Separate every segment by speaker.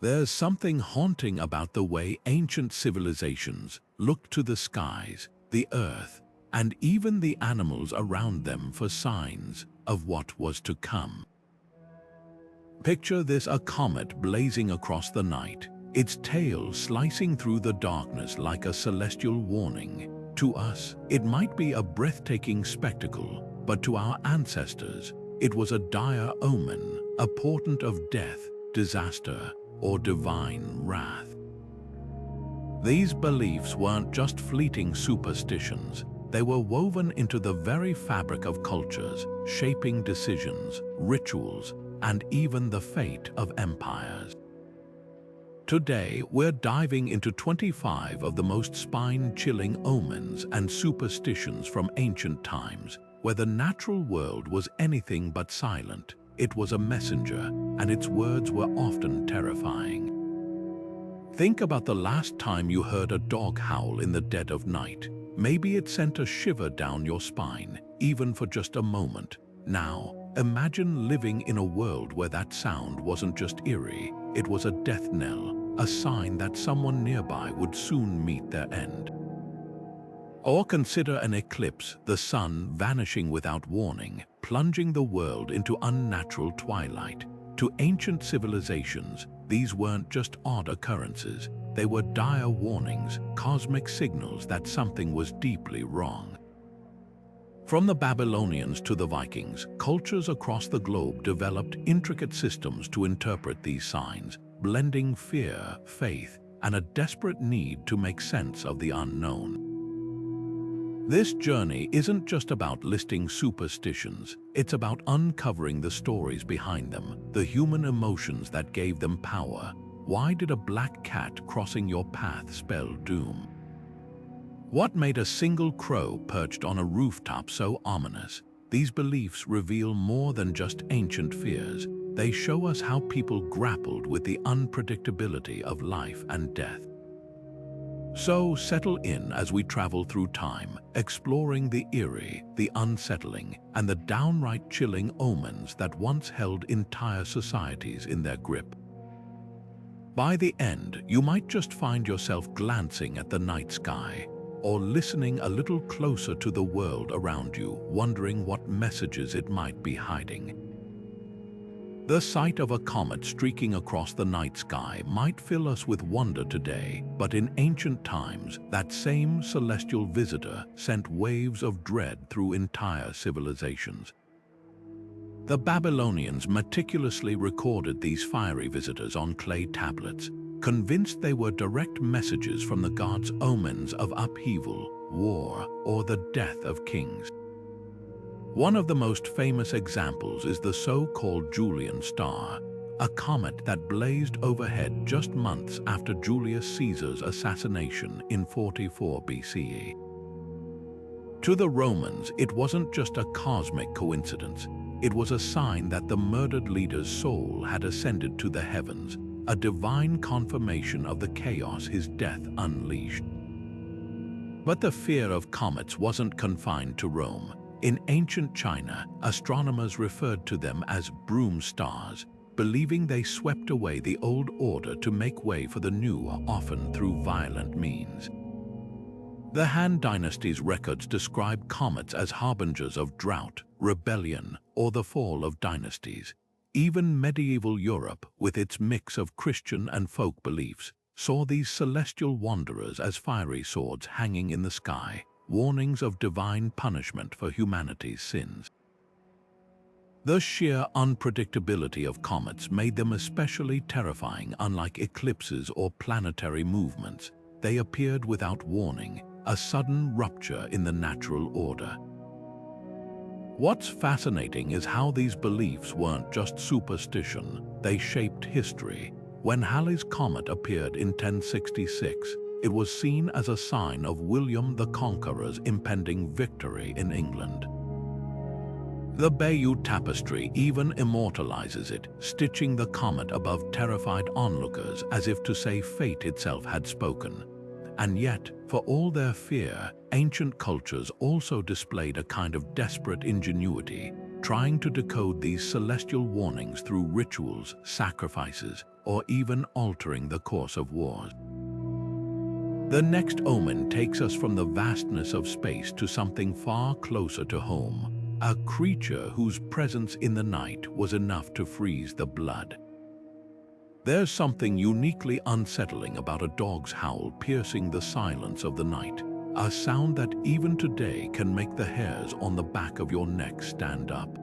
Speaker 1: There's something haunting about the way ancient civilizations looked to the skies, the earth, and even the animals around them for signs of what was to come. Picture this: a comet blazing across the night, its tail slicing through the darkness like a celestial warning. To us, it might be a breathtaking spectacle, but to our ancestors, it was a dire omen, a portent of death, disaster, or divine wrath. These beliefs weren't just fleeting superstitions. They were woven into the very fabric of cultures, shaping decisions, rituals, and even the fate of empires. Today, we're diving into 25 of the most spine-chilling omens and superstitions from ancient times, where the natural world was anything but silent. It was a messenger, and its words were often terrifying. Think about the last time you heard a dog howl in the dead of night. Maybe it sent a shiver down your spine, even for just a moment. Now, imagine living in a world where that sound wasn't just eerie, it was a death knell, a sign that someone nearby would soon meet their end. Or consider an eclipse, the sun vanishing without warning, plunging the world into unnatural twilight. To ancient civilizations, these weren't just odd occurrences, they were dire warnings, cosmic signals that something was deeply wrong. From the Babylonians to the Vikings, cultures across the globe developed intricate systems to interpret these signs, blending fear, faith, and a desperate need to make sense of the unknown. This journey isn't just about listing superstitions, it's about uncovering the stories behind them, the human emotions that gave them power. Why did a black cat crossing your path spell doom? What made a single crow perched on a rooftop so ominous? These beliefs reveal more than just ancient fears. They show us how people grappled with the unpredictability of life and death. So settle in as we travel through time, exploring the eerie, the unsettling, and the downright chilling omens that once held entire societies in their grip. By the end, you might just find yourself glancing at the night sky, or listening a little closer to the world around you, wondering what messages it might be hiding. The sight of a comet streaking across the night sky might fill us with wonder today, but in ancient times, that same celestial visitor sent waves of dread through entire civilizations. The Babylonians meticulously recorded these fiery visitors on clay tablets, convinced they were direct messages from the gods' omens of upheaval, war, or the death of kings. One of the most famous examples is the so-called Julian star, a comet that blazed overhead just months after Julius Caesar's assassination in 44 BCE. To the Romans, it wasn't just a cosmic coincidence. It was a sign that the murdered leader's soul had ascended to the heavens, a divine confirmation of the chaos his death unleashed. But the fear of comets wasn't confined to Rome. In ancient China, astronomers referred to them as broom stars, believing they swept away the old order to make way for the new, often through violent means. The Han Dynasty's records describe comets as harbingers of drought, rebellion, or the fall of dynasties. Even medieval Europe, with its mix of Christian and folk beliefs, saw these celestial wanderers as fiery swords hanging in the sky, warnings of divine punishment for humanity's sins. The sheer unpredictability of comets made them especially terrifying. Unlike eclipses or planetary movements, they appeared without warning, a sudden rupture in the natural order. What's fascinating is how these beliefs weren't just superstition, they shaped history. When Halley's Comet appeared in 1066, it was seen as a sign of William the Conqueror's impending victory in England. The Bayeux Tapestry even immortalizes it, stitching the comet above terrified onlookers as if to say fate itself had spoken. And yet, for all their fear, ancient cultures also displayed a kind of desperate ingenuity. trying to decode these celestial warnings through rituals, sacrifices, or even altering the course of wars. The next omen takes us from the vastness of space to something far closer to home, a creature whose presence in the night was enough to freeze the blood. There's something uniquely unsettling about a dog's howl piercing the silence of the night, a sound that even today can make the hairs on the back of your neck stand up.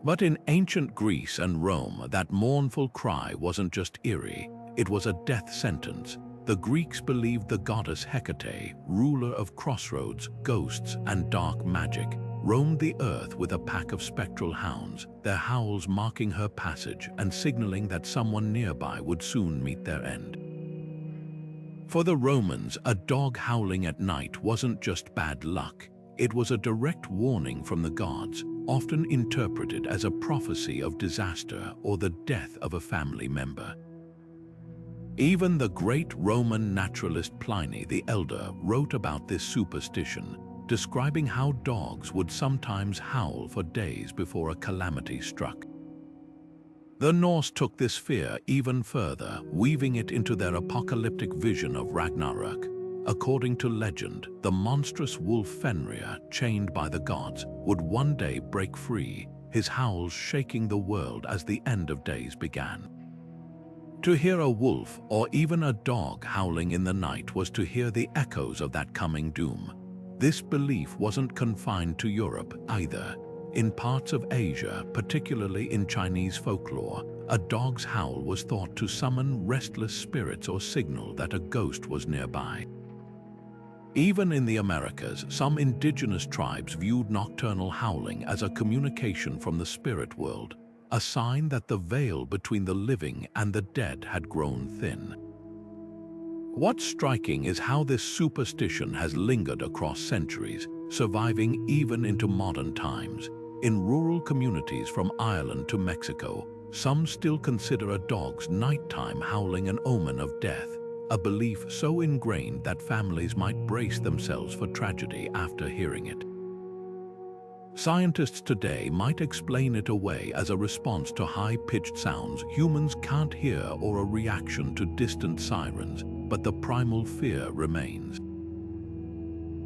Speaker 1: But in ancient Greece and Rome, that mournful cry wasn't just eerie, it was a death sentence. The Greeks believed the goddess Hecate, ruler of crossroads, ghosts, and dark magic, roamed the earth with a pack of spectral hounds, their howls marking her passage and signaling that someone nearby would soon meet their end. For the Romans, a dog howling at night wasn't just bad luck. It was a direct warning from the gods, often interpreted as a prophecy of disaster or the death of a family member. Even the great Roman naturalist Pliny the Elder wrote about this superstition, describing how dogs would sometimes howl for days before a calamity struck. The Norse took this fear even further, weaving it into their apocalyptic vision of Ragnarok. According to legend, the monstrous wolf Fenrir, chained by the gods, would one day break free, his howls shaking the world as the end of days began. To hear a wolf or even a dog howling in the night was to hear the echoes of that coming doom. This belief wasn't confined to Europe either. In parts of Asia, particularly in Chinese folklore, a dog's howl was thought to summon restless spirits or signal that a ghost was nearby. Even in the Americas, some indigenous tribes viewed nocturnal howling as a communication from the spirit world, a sign that the veil between the living and the dead had grown thin. What's striking is how this superstition has lingered across centuries, surviving even into modern times. In rural communities from Ireland to Mexico, some still consider a dog's nighttime howling an omen of death, a belief so ingrained that families might brace themselves for tragedy after hearing it. Scientists today might explain it away as a response to high-pitched sounds humans can't hear or a reaction to distant sirens, but the primal fear remains.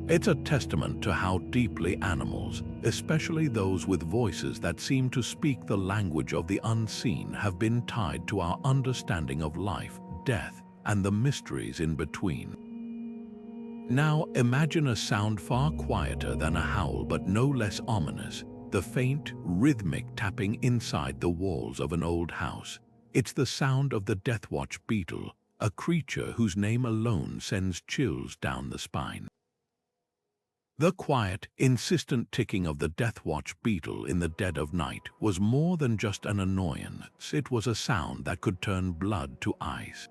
Speaker 1: It's a testament to how deeply animals, especially those with voices that seem to speak the language of the unseen, have been tied to our understanding of life, death, and the mysteries in between. Now imagine a sound far quieter than a howl but no less ominous, the faint, rhythmic tapping inside the walls of an old house. It's the sound of the deathwatch beetle, a creature whose name alone sends chills down the spine. The quiet, insistent ticking of the deathwatch beetle in the dead of night was more than just an annoyance, it was a sound that could turn blood to ice.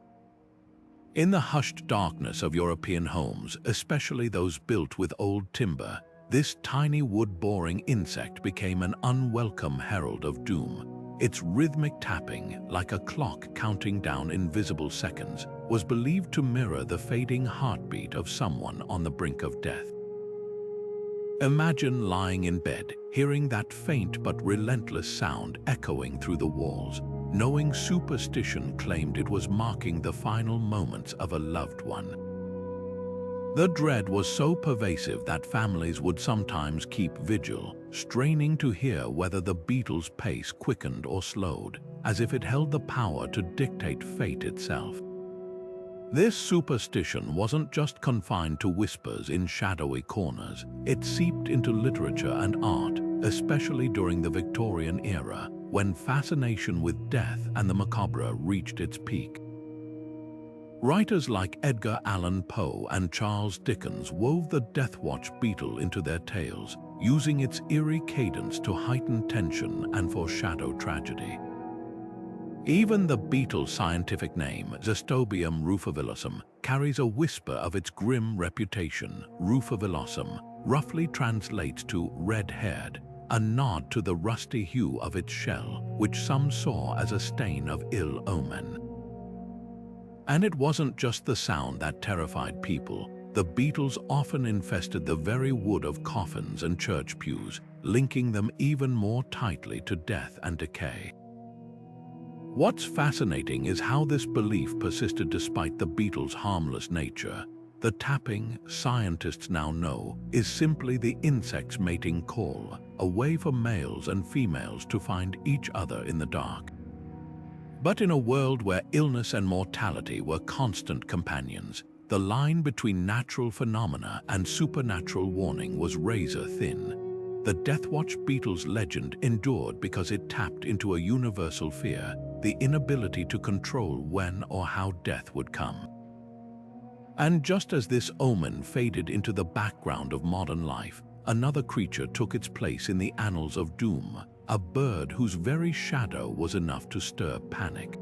Speaker 1: In the hushed darkness of European homes, especially those built with old timber, this tiny wood-boring insect became an unwelcome herald of doom. Its rhythmic tapping, like a clock counting down invisible seconds, was believed to mirror the fading heartbeat of someone on the brink of death. Imagine lying in bed, hearing that faint but relentless sound echoing through the walls, knowing superstition claimed it was marking the final moments of a loved one. The dread was so pervasive that families would sometimes keep vigil, straining to hear whether the beetle's pace quickened or slowed, as if it held the power to dictate fate itself. This superstition wasn't just confined to whispers in shadowy corners. It seeped into literature and art, especially during the Victorian era, when fascination with death and the macabre reached its peak. Writers like Edgar Allan Poe and Charles Dickens wove the deathwatch beetle into their tales, using its eerie cadence to heighten tension and foreshadow tragedy. Even the beetle's scientific name, Zestobium rufovillosum, carries a whisper of its grim reputation. Rufovillosum roughly translates to red-haired, a nod to the rusty hue of its shell, which some saw as a stain of ill omen. And it wasn't just the sound that terrified people. The beetles often infested the very wood of coffins and church pews, linking them even more tightly to death and decay. What's fascinating is how this belief persisted despite the beetle's harmless nature. The tapping, scientists now know, is simply the insect's mating call, a way for males and females to find each other in the dark. But in a world where illness and mortality were constant companions, the line between natural phenomena and supernatural warning was razor thin. The Deathwatch beetle's legend endured because it tapped into a universal fear, the inability to control when or how death would come. And just as this omen faded into the background of modern life, another creature took its place in the annals of doom, a bird whose very shadow was enough to stir panic.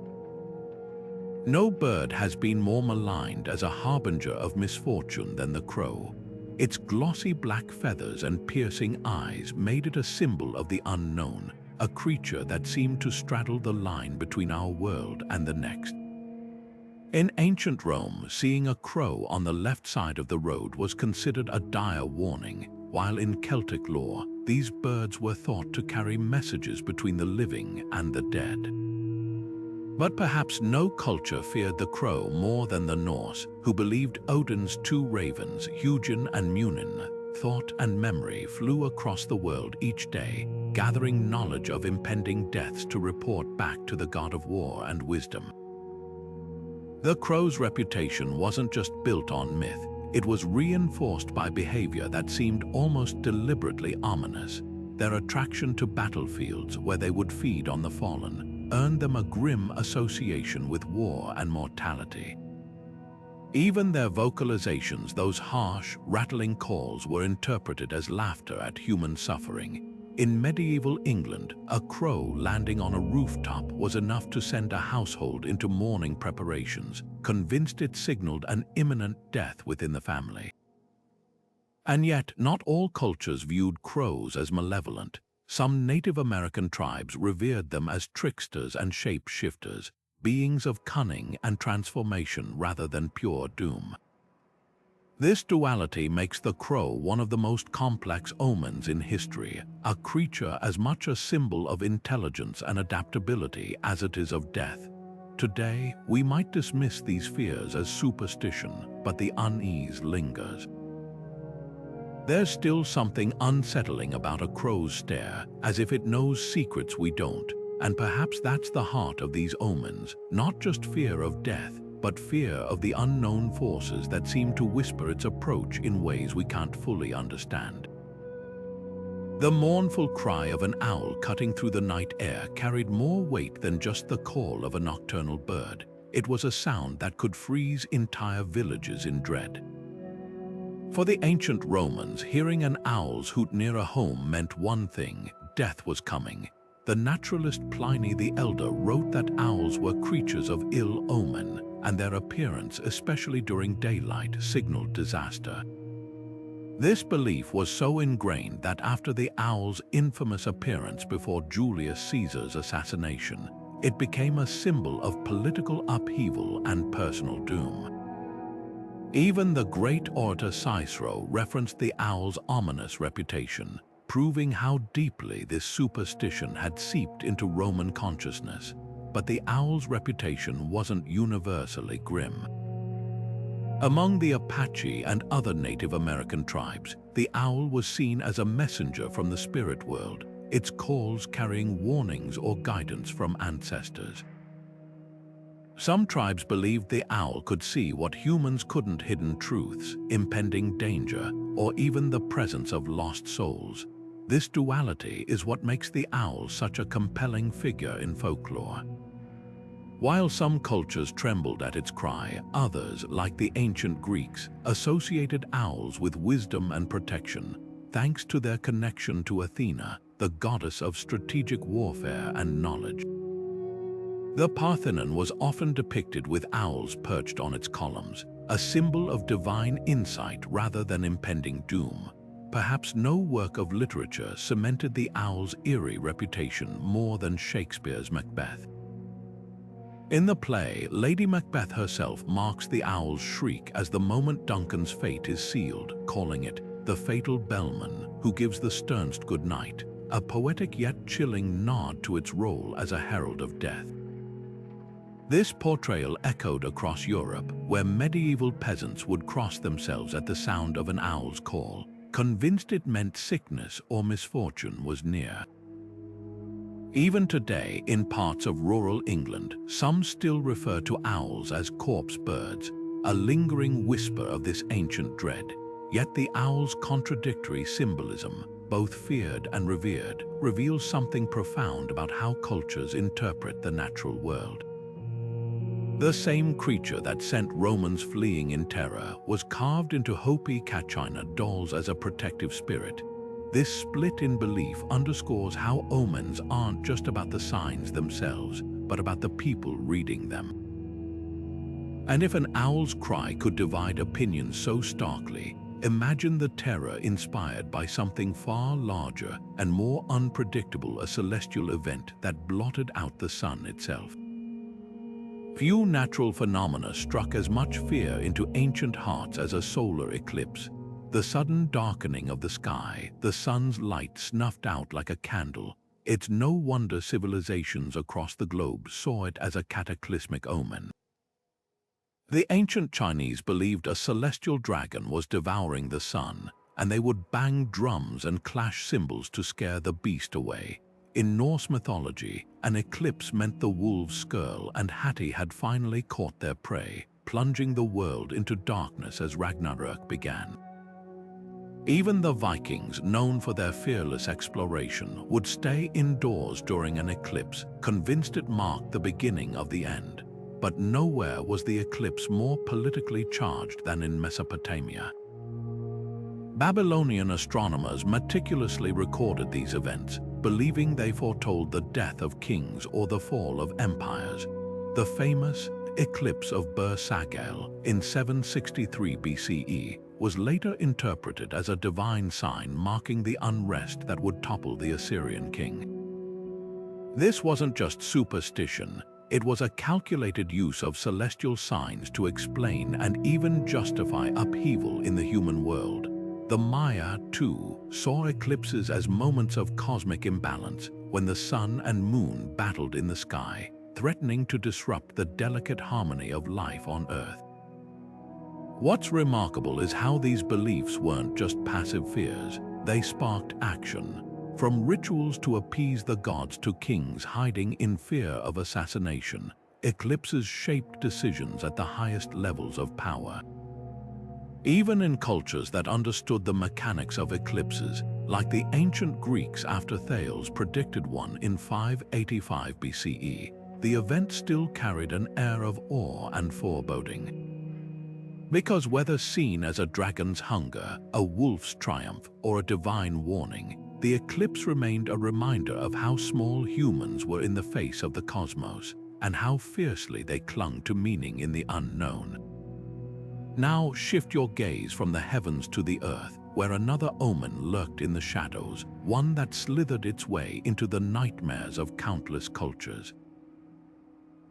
Speaker 1: No bird has been more maligned as a harbinger of misfortune than the crow. Its glossy black feathers and piercing eyes made it a symbol of the unknown, a creature that seemed to straddle the line between our world and the next. In ancient Rome, seeing a crow on the left side of the road was considered a dire warning, while in Celtic lore, these birds were thought to carry messages between the living and the dead. But perhaps no culture feared the crow more than the Norse, who believed Odin's two ravens, Hugin and Munin, thought and memory flew across the world each day, gathering knowledge of impending deaths to report back to the god of war and wisdom. The crow's reputation wasn't just built on myth, it was reinforced by behavior that seemed almost deliberately ominous. Their attraction to battlefields where they would feed on the fallen earned them a grim association with war and mortality. Even their vocalizations, those harsh, rattling calls, were interpreted as laughter at human suffering. In medieval England, a crow landing on a rooftop was enough to send a household into mourning preparations, convinced it signaled an imminent death within the family. And yet, not all cultures viewed crows as malevolent. Some Native American tribes revered them as tricksters and shape-shifters, beings of cunning and transformation rather than pure doom. This duality makes the crow one of the most complex omens in history, a creature as much a symbol of intelligence and adaptability as it is of death. Today, we might dismiss these fears as superstition, but the unease lingers. There's still something unsettling about a crow's stare, as if it knows secrets we don't, and perhaps that's the heart of these omens, not just fear of death, but fear of the unknown forces that seem to whisper its approach in ways we can't fully understand. The mournful cry of an owl cutting through the night air carried more weight than just the call of a nocturnal bird. It was a sound that could freeze entire villages in dread. For the ancient Romans, hearing an owl's hoot near a home meant one thing: death was coming. The naturalist Pliny the Elder wrote that owls were creatures of ill omen, and their appearance, especially during daylight, signaled disaster. This belief was so ingrained that after the owl's infamous appearance before Julius Caesar's assassination, it became a symbol of political upheaval and personal doom. Even the great orator Cicero referenced the owl's ominous reputation, proving how deeply this superstition had seeped into Roman consciousness. But the owl's reputation wasn't universally grim. Among the Apache and other Native American tribes, the owl was seen as a messenger from the spirit world, its calls carrying warnings or guidance from ancestors. Some tribes believed the owl could see what humans couldn't: hidden truths, impending danger, or even the presence of lost souls. This duality is what makes the owl such a compelling figure in folklore. While some cultures trembled at its cry, others, like the ancient Greeks, associated owls with wisdom and protection, thanks to their connection to Athena, the goddess of strategic warfare and knowledge. The Parthenon was often depicted with owls perched on its columns, a symbol of divine insight rather than impending doom. Perhaps no work of literature cemented the owl's eerie reputation more than Shakespeare's Macbeth. In the play, Lady Macbeth herself marks the owl's shriek as the moment Duncan's fate is sealed, calling it the fatal bellman who gives the sternest goodnight, a poetic yet chilling nod to its role as a herald of death. This portrayal echoed across Europe, where medieval peasants would cross themselves at the sound of an owl's call, convinced it meant sickness or misfortune was near. Even today, in parts of rural England, some still refer to owls as corpse birds, a lingering whisper of this ancient dread. Yet the owl's contradictory symbolism, both feared and revered, reveals something profound about how cultures interpret the natural world. The same creature that sent Romans fleeing in terror was carved into Hopi Kachina dolls as a protective spirit. This split in belief underscores how omens aren't just about the signs themselves, but about the people reading them. And if an owl's cry could divide opinions so starkly, imagine the terror inspired by something far larger and more unpredictable, a celestial event that blotted out the sun itself. Few natural phenomena struck as much fear into ancient hearts as a solar eclipse. The sudden darkening of the sky, the sun's light snuffed out like a candle. It's no wonder civilizations across the globe saw it as a cataclysmic omen. The ancient Chinese believed a celestial dragon was devouring the sun, and they would bang drums and clash cymbals to scare the beast away. In Norse mythology, an eclipse meant the wolves Skirl and Hati had finally caught their prey, plunging the world into darkness as Ragnarök began. Even the Vikings, known for their fearless exploration, would stay indoors during an eclipse, convinced it marked the beginning of the end. But nowhere was the eclipse more politically charged than in Mesopotamia. Babylonian astronomers meticulously recorded these events, believing they foretold the death of kings or the fall of empires. The famous eclipse of Bur-Sagel in 763 BCE was later interpreted as a divine sign marking the unrest that would topple the Assyrian king. This wasn't just superstition, it was a calculated use of celestial signs to explain and even justify upheaval in the human world. The Maya, too, saw eclipses as moments of cosmic imbalance when the sun and moon battled in the sky, threatening to disrupt the delicate harmony of life on Earth. What's remarkable is how these beliefs weren't just passive fears, they sparked action. From rituals to appease the gods to kings hiding in fear of assassination, eclipses shaped decisions at the highest levels of power. Even in cultures that understood the mechanics of eclipses, like the ancient Greeks after Thales predicted one in 585 BCE, the event still carried an air of awe and foreboding. Because whether seen as a dragon's hunger, a wolf's triumph, or a divine warning, the eclipse remained a reminder of how small humans were in the face of the cosmos, and how fiercely they clung to meaning in the unknown. Now shift your gaze from the heavens to the earth, where another omen lurked in the shadows, one that slithered its way into the nightmares of countless cultures.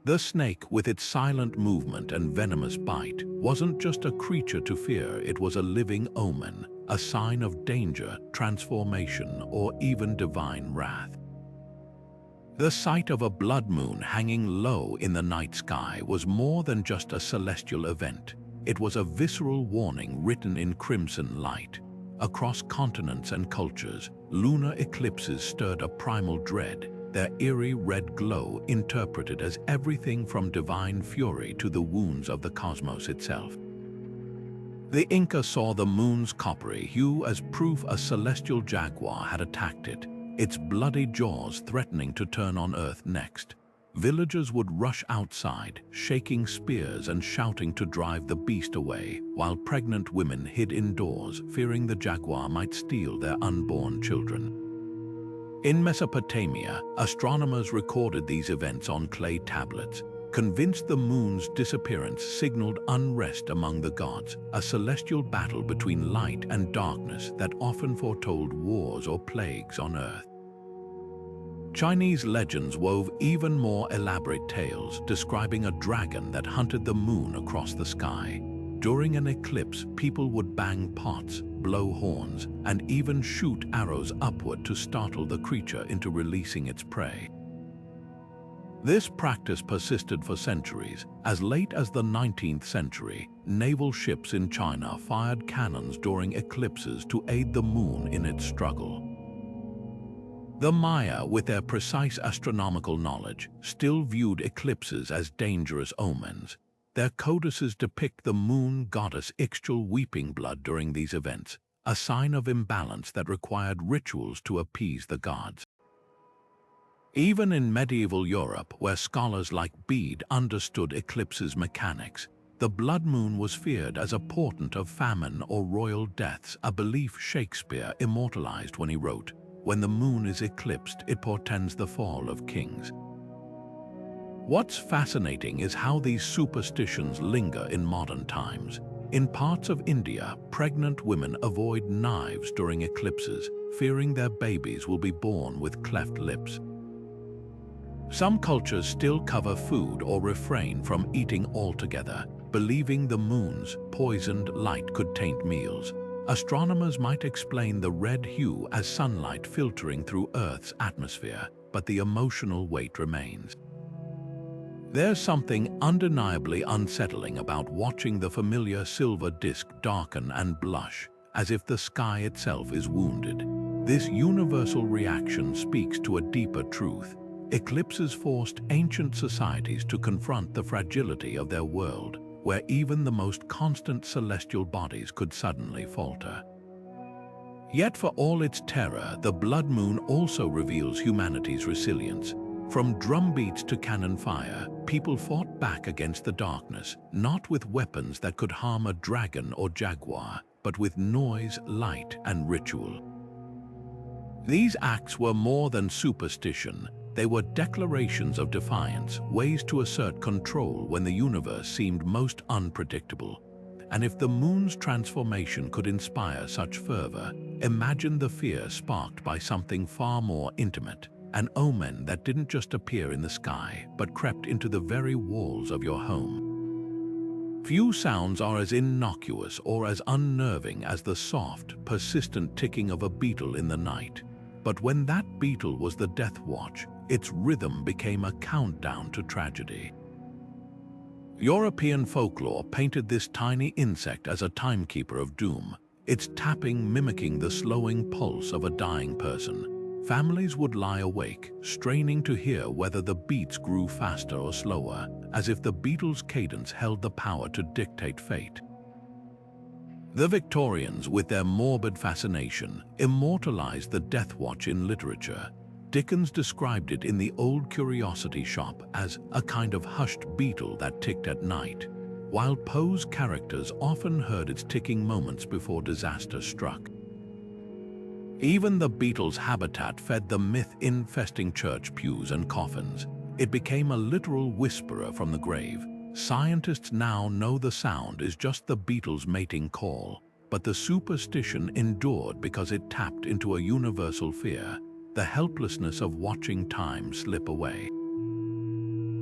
Speaker 1: The snake, with its silent movement and venomous bite, wasn't just a creature to fear, it was a living omen, a sign of danger, transformation, or even divine wrath. The sight of a blood moon hanging low in the night sky was more than just a celestial event. It was a visceral warning written in crimson light. Across continents and cultures, lunar eclipses stirred a primal dread, their eerie red glow interpreted as everything from divine fury to the wounds of the cosmos itself. The Inca saw the moon's coppery hue as proof a celestial jaguar had attacked it, its bloody jaws threatening to turn on Earth next. Villagers would rush outside, shaking spears and shouting to drive the beast away, while pregnant women hid indoors, fearing the jaguar might steal their unborn children. In Mesopotamia, astronomers recorded these events on clay tablets, convinced the moon's disappearance signaled unrest among the gods, a celestial battle between light and darkness that often foretold wars or plagues on Earth. Chinese legends wove even more elaborate tales, describing a dragon that hunted the moon across the sky. During an eclipse, people would bang pots, blow horns, and even shoot arrows upward to startle the creature into releasing its prey. This practice persisted for centuries. As late as the 19th century, naval ships in China fired cannons during eclipses to aid the moon in its struggle. The Maya, with their precise astronomical knowledge, still viewed eclipses as dangerous omens. Their codices depict the moon goddess Ixchel weeping blood during these events, a sign of imbalance that required rituals to appease the gods. Even in medieval Europe, where scholars like Bede understood eclipses' mechanics, the blood moon was feared as a portent of famine or royal deaths, a belief Shakespeare immortalized when he wrote, "When the moon is eclipsed, it portends the fall of kings." What's fascinating is how these superstitions linger in modern times. In parts of India, pregnant women avoid knives during eclipses, fearing their babies will be born with cleft lips. Some cultures still cover food or refrain from eating altogether, believing the moon's poisoned light could taint meals. Astronomers might explain the red hue as sunlight filtering through Earth's atmosphere, but the emotional weight remains. There's something undeniably unsettling about watching the familiar silver disk darken and blush, as if the sky itself is wounded. This universal reaction speaks to a deeper truth. Eclipses forced ancient societies to confront the fragility of their world, where even the most constant celestial bodies could suddenly falter. Yet for all its terror, the blood moon also reveals humanity's resilience. From drumbeats to cannon fire, people fought back against the darkness, not with weapons that could harm a dragon or jaguar, but with noise, light, and ritual. These acts were more than superstition. They were declarations of defiance, ways to assert control when the universe seemed most unpredictable. And if the moon's transformation could inspire such fervor, imagine the fear sparked by something far more intimate. An omen that didn't just appear in the sky, but crept into the very walls of your home. Few sounds are as innocuous or as unnerving as the soft, persistent ticking of a beetle in the night. But when that beetle was the death watch, its rhythm became a countdown to tragedy. European folklore painted this tiny insect as a timekeeper of doom, its tapping mimicking the slowing pulse of a dying person. Families would lie awake, straining to hear whether the beats grew faster or slower, as if the beetle's cadence held the power to dictate fate. The Victorians, with their morbid fascination, immortalized the death watch in literature. Dickens described it in The Old Curiosity Shop as a kind of hushed beetle that ticked at night, while Poe's characters often heard its ticking moments before disaster struck. Even the beetle's habitat fed the myth infesting church pews and coffins. It became a literal whisperer from the grave. Scientists now know the sound is just the beetle's mating call, but the superstition endured because it tapped into a universal fear, the helplessness of watching time slip away.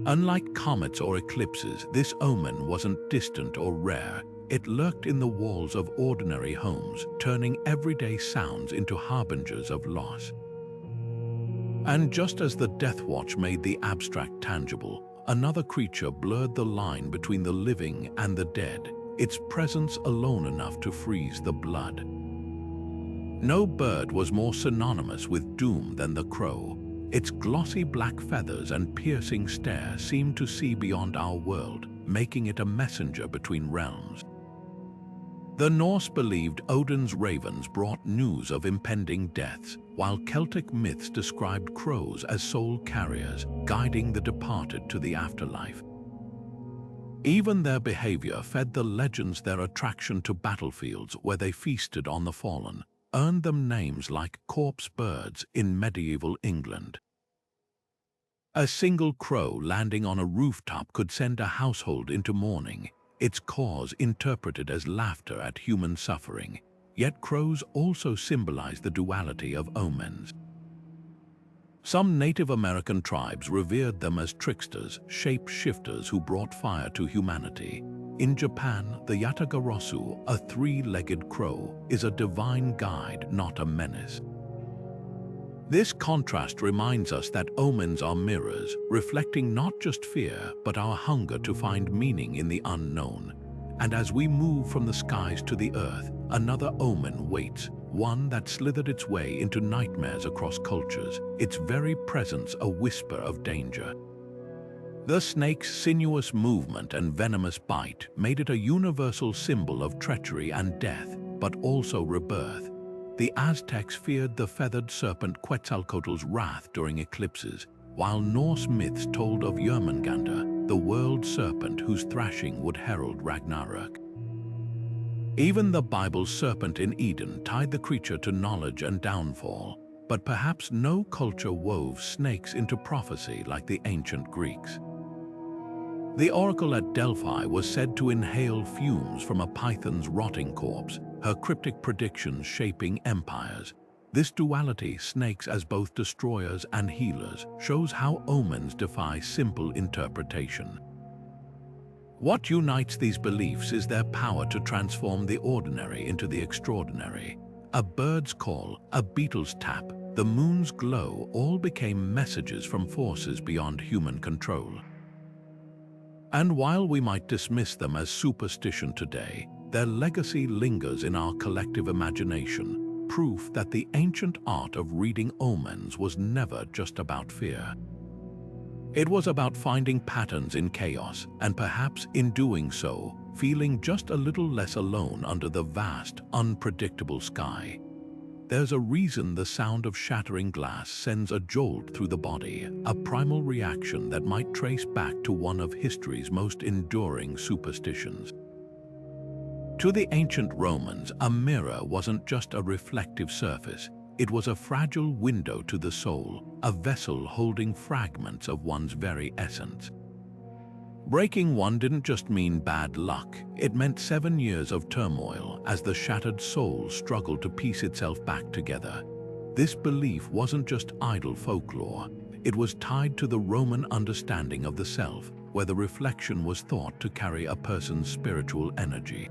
Speaker 1: Unlike comets or eclipses, this omen wasn't distant or rare. It lurked in the walls of ordinary homes, turning everyday sounds into harbingers of loss. And just as the death watch made the abstract tangible, another creature blurred the line between the living and the dead, its presence alone enough to freeze the blood. No bird was more synonymous with doom than the crow. Its glossy black feathers and piercing stare seemed to see beyond our world, making it a messenger between realms. The Norse believed Odin's ravens brought news of impending deaths, while Celtic myths described crows as soul carriers, guiding the departed to the afterlife. Even their behavior fed the legends. Their attraction to battlefields where they feasted on the fallen earned them names like corpse birds in medieval England. A single crow landing on a rooftop could send a household into mourning, its cause interpreted as laughter at human suffering. Yet crows also symbolize the duality of omens. Some Native American tribes revered them as tricksters, shape-shifters who brought fire to humanity. In Japan, the yatagarasu, a three-legged crow, is a divine guide, not a menace. This contrast reminds us that omens are mirrors, reflecting not just fear, but our hunger to find meaning in the unknown. And as we move from the skies to the earth, another omen waits, one that slithered its way into nightmares across cultures, its very presence a whisper of danger. The snake's sinuous movement and venomous bite made it a universal symbol of treachery and death, but also rebirth. The Aztecs feared the feathered serpent Quetzalcoatl's wrath during eclipses, while Norse myths told of Jörmungandr, the world serpent whose thrashing would herald Ragnarok. Even the Bible's serpent in Eden tied the creature to knowledge and downfall, but perhaps no culture wove snakes into prophecy like the ancient Greeks. The oracle at Delphi was said to inhale fumes from a python's rotting corpse, her cryptic predictions shaping empires. This duality, snakes as both destroyers and healers, shows how omens defy simple interpretation. What unites these beliefs is their power to transform the ordinary into the extraordinary. A bird's call, a beetle's tap, the moon's glow all became messages from forces beyond human control. And while we might dismiss them as superstition today, their legacy lingers in our collective imagination, proof that the ancient art of reading omens was never just about fear. It was about finding patterns in chaos, and perhaps in doing so, feeling just a little less alone under the vast, unpredictable sky. There's a reason the sound of shattering glass sends a jolt through the body, a primal reaction that might trace back to one of history's most enduring superstitions. To the ancient Romans, a mirror wasn't just a reflective surface. It was a fragile window to the soul, a vessel holding fragments of one's very essence. Breaking one didn't just mean bad luck, it meant 7 years of turmoil as the shattered soul struggled to piece itself back together. This belief wasn't just idle folklore, it was tied to the Roman understanding of the self, where the reflection was thought to carry a person's spiritual energy.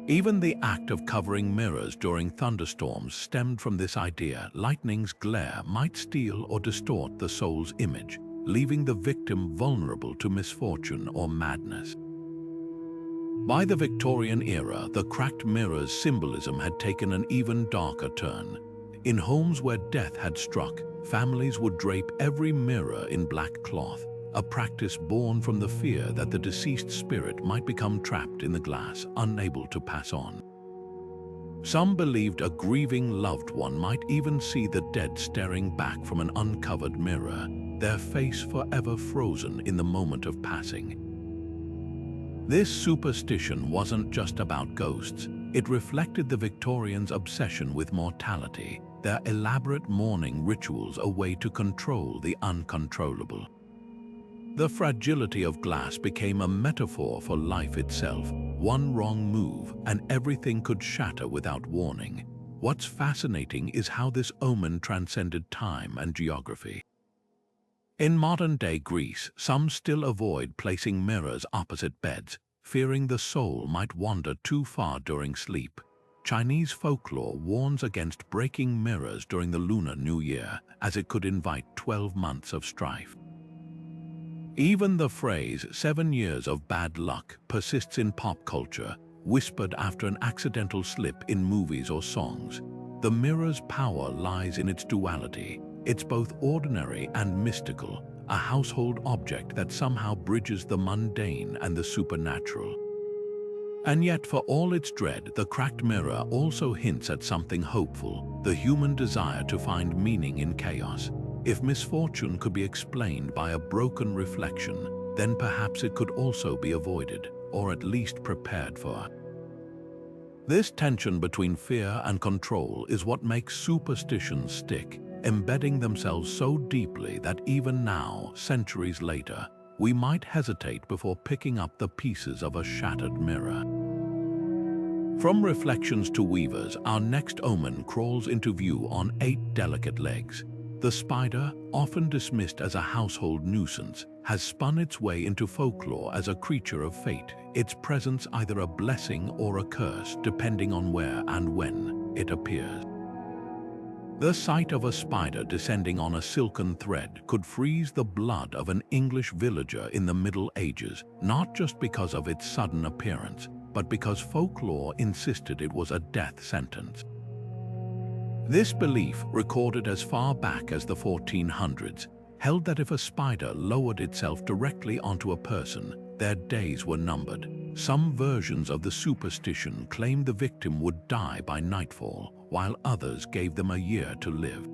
Speaker 1: Even the act of covering mirrors during thunderstorms stemmed from this idea. Lightning's glare might steal or distort the soul's image, leaving the victim vulnerable to misfortune or madness. By the Victorian era, the cracked mirror's symbolism had taken an even darker turn. In homes where death had struck, families would drape every mirror in black cloth, a practice born from the fear that the deceased spirit might become trapped in the glass, unable to pass on. Some believed a grieving loved one might even see the dead staring back from an uncovered mirror, their face forever frozen in the moment of passing. This superstition wasn't just about ghosts, it reflected the Victorians' obsession with mortality, their elaborate mourning rituals a way to control the uncontrollable. The fragility of glass became a metaphor for life itself. One wrong move, and everything could shatter without warning. What's fascinating is how this omen transcended time and geography. In modern-day Greece, some still avoid placing mirrors opposite beds, fearing the soul might wander too far during sleep. Chinese folklore warns against breaking mirrors during the Lunar New Year, as it could invite 12 months of strife. Even the phrase 7 years of bad luck persists in pop culture, whispered after an accidental slip in movies or songs. The mirror's power lies in its duality. It's both ordinary and mystical, a household object that somehow bridges the mundane and the supernatural. And yet, for all its dread, the cracked mirror also hints at something hopeful, the human desire to find meaning in chaos. If misfortune could be explained by a broken reflection, then perhaps it could also be avoided, or at least prepared for. This tension between fear and control is what makes superstitions stick, embedding themselves so deeply that even now, centuries later, we might hesitate before picking up the pieces of a shattered mirror. From reflections to weavers, our next omen crawls into view on 8 delicate legs. The spider, often dismissed as a household nuisance, has spun its way into folklore as a creature of fate, its presence either a blessing or a curse depending on where and when it appears. The sight of a spider descending on a silken thread could freeze the blood of an English villager in the Middle Ages, not just because of its sudden appearance, but because folklore insisted it was a death sentence. This belief, recorded as far back as the 1400s, held that if a spider lowered itself directly onto a person, their days were numbered. Some versions of the superstition claimed the victim would die by nightfall, while others gave them a year to live.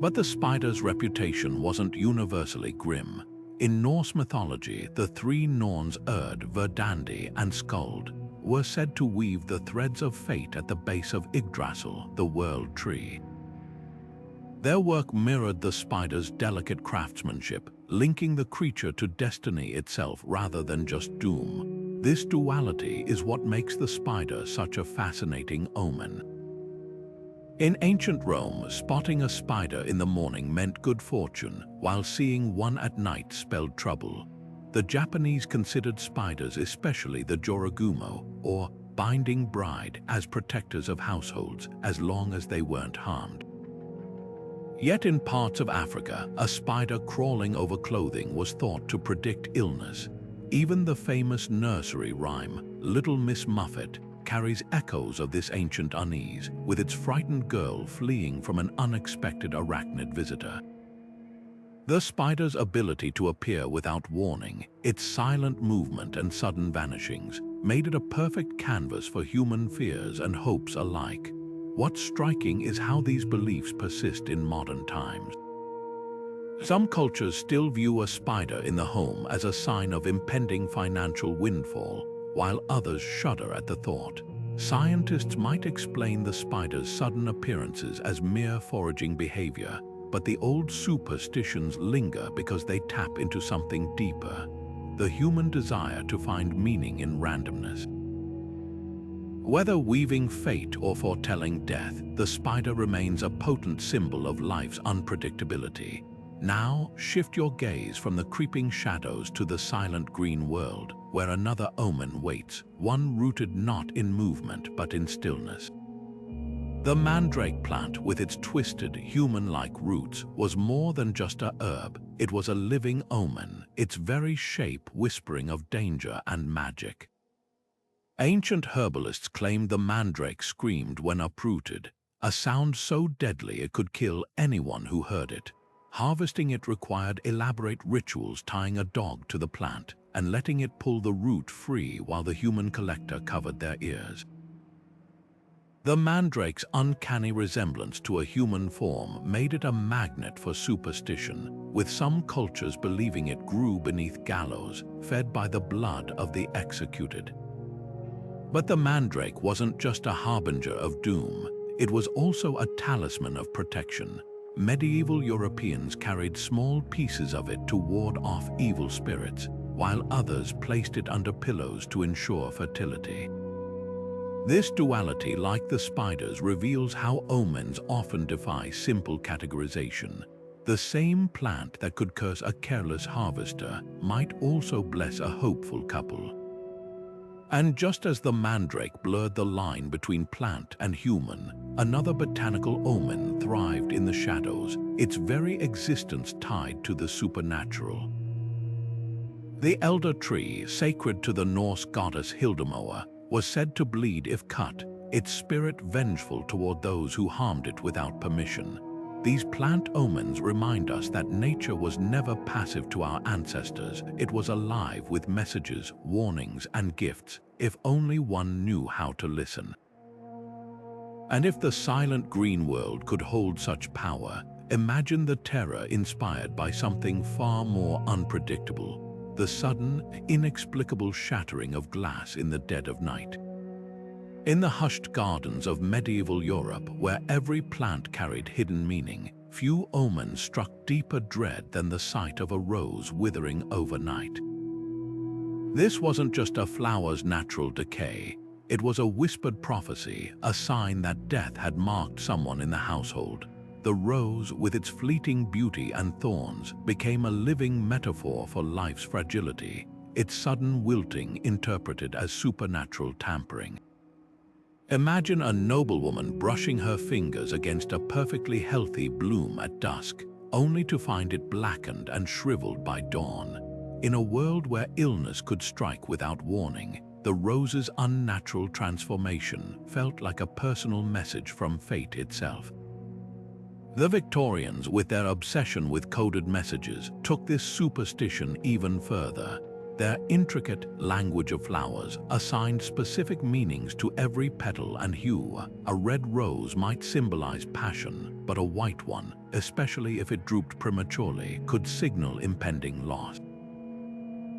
Speaker 1: But the spider's reputation wasn't universally grim. In Norse mythology, the three Norns Verdandi, and Skuld were said to weave the threads of fate at the base of Yggdrasil, the world tree. Their work mirrored the spider's delicate craftsmanship, linking the creature to destiny itself rather than just doom. This duality is what makes the spider such a fascinating omen. In ancient Rome, spotting a spider in the morning meant good fortune, while seeing one at night spelled trouble. The Japanese considered spiders, especially the Joragumo, or binding bride, as protectors of households, as long as they weren't harmed. Yet in parts of Africa, a spider crawling over clothing was thought to predict illness. Even the famous nursery rhyme, Little Miss Muffet, carries echoes of this ancient unease, with its frightened girl fleeing from an unexpected arachnid visitor. The spider's ability to appear without warning, its silent movement and sudden vanishings, made it a perfect canvas for human fears and hopes alike. What's striking is how these beliefs persist in modern times. Some cultures still view a spider in the home as a sign of impending financial windfall, while others shudder at the thought. Scientists might explain the spider's sudden appearances as mere foraging behavior, but the old superstitions linger because they tap into something deeper, the human desire to find meaning in randomness. Whether weaving fate or foretelling death, the spider remains a potent symbol of life's unpredictability. Now, shift your gaze from the creeping shadows to the silent green world, where another omen waits, one rooted not in movement but in stillness. The mandrake plant, with its twisted, human-like roots, was more than just a herb. It was a living omen, its very shape whispering of danger and magic. Ancient herbalists claimed the mandrake screamed when uprooted, a sound so deadly it could kill anyone who heard it. Harvesting it required elaborate rituals, tying a dog to the plant and letting it pull the root free while the human collector covered their ears. The mandrake's uncanny resemblance to a human form made it a magnet for superstition, with some cultures believing it grew beneath gallows, fed by the blood of the executed. But the mandrake wasn't just a harbinger of doom, it was also a talisman of protection. Medieval Europeans carried small pieces of it to ward off evil spirits, while others placed it under pillows to ensure fertility. This duality, like the spiders, reveals how omens often defy simple categorization. The same plant that could curse a careless harvester might also bless a hopeful couple. And just as the mandrake blurred the line between plant and human, another botanical omen thrived in the shadows, its very existence tied to the supernatural. The elder tree, sacred to the Norse goddess Hildemoa, was said to bleed if cut, its spirit vengeful toward those who harmed it without permission. These plant omens remind us that nature was never passive to our ancestors. It was alive with messages, warnings, and gifts, if only one knew how to listen. And if the silent green world could hold such power, imagine the terror inspired by something far more unpredictable, the sudden, inexplicable shattering of glass in the dead of night. In the hushed gardens of medieval Europe, where every plant carried hidden meaning, few omens struck deeper dread than the sight of a rose withering overnight. This wasn't just a flower's natural decay, it was a whispered prophecy, a sign that death had marked someone in the household. the rose, with its fleeting beauty and thorns, became a living metaphor for life's fragility, its sudden wilting interpreted as supernatural tampering. Imagine a noblewoman brushing her fingers against a perfectly healthy bloom at dusk, only to find it blackened and shriveled by dawn. In a world where illness could strike without warning, the rose's unnatural transformation felt like a personal message from fate itself. The Victorians, with their obsession with coded messages, took this superstition even further. Their intricate language of flowers assigned specific meanings to every petal and hue. A red rose might symbolize passion, but a white one, especially if it drooped prematurely, could signal impending loss.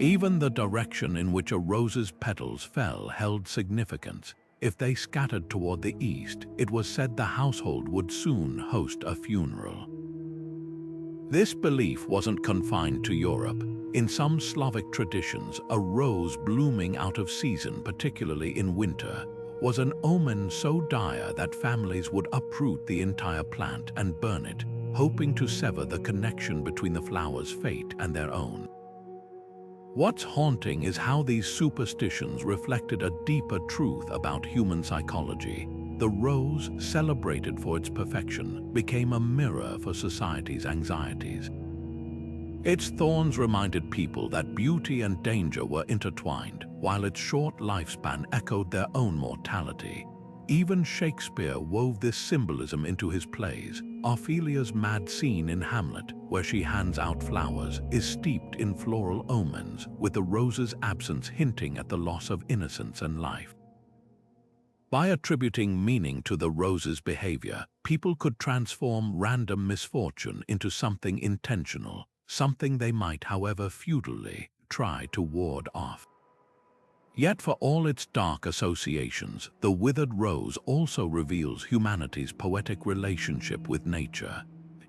Speaker 1: Even the direction in which a rose's petals fell held significance. If they scattered toward the east, it was said the household would soon host a funeral. This belief wasn't confined to Europe. In some Slavic traditions, a rose blooming out of season, particularly in winter, was an omen so dire that families would uproot the entire plant and burn it, hoping to sever the connection between the flower's fate and their own. What's haunting is how these superstitions reflected a deeper truth about human psychology. The rose, celebrated for its perfection, became a mirror for society's anxieties. Its thorns reminded people that beauty and danger were intertwined, while its short lifespan echoed their own mortality. Even Shakespeare wove this symbolism into his plays. Ophelia's mad scene in Hamlet, where she hands out flowers, is steeped in floral omens, with the rose's absence hinting at the loss of innocence and life. By attributing meaning to the rose's behavior, people could transform random misfortune into something intentional, something they might, however futilely, try to ward off. Yet for all its dark associations, the withered rose also reveals humanity's poetic relationship with nature.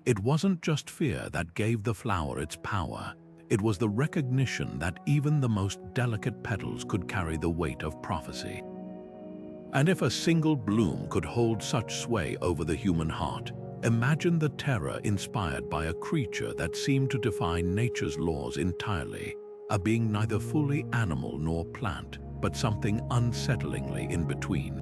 Speaker 1: It wasn't just fear that gave the flower its power. It was the recognition that even the most delicate petals could carry the weight of prophecy. And if a single bloom could hold such sway over the human heart, imagine the terror inspired by a creature that seemed to defy nature's laws entirely, a being neither fully animal nor plant, but something unsettlingly in between.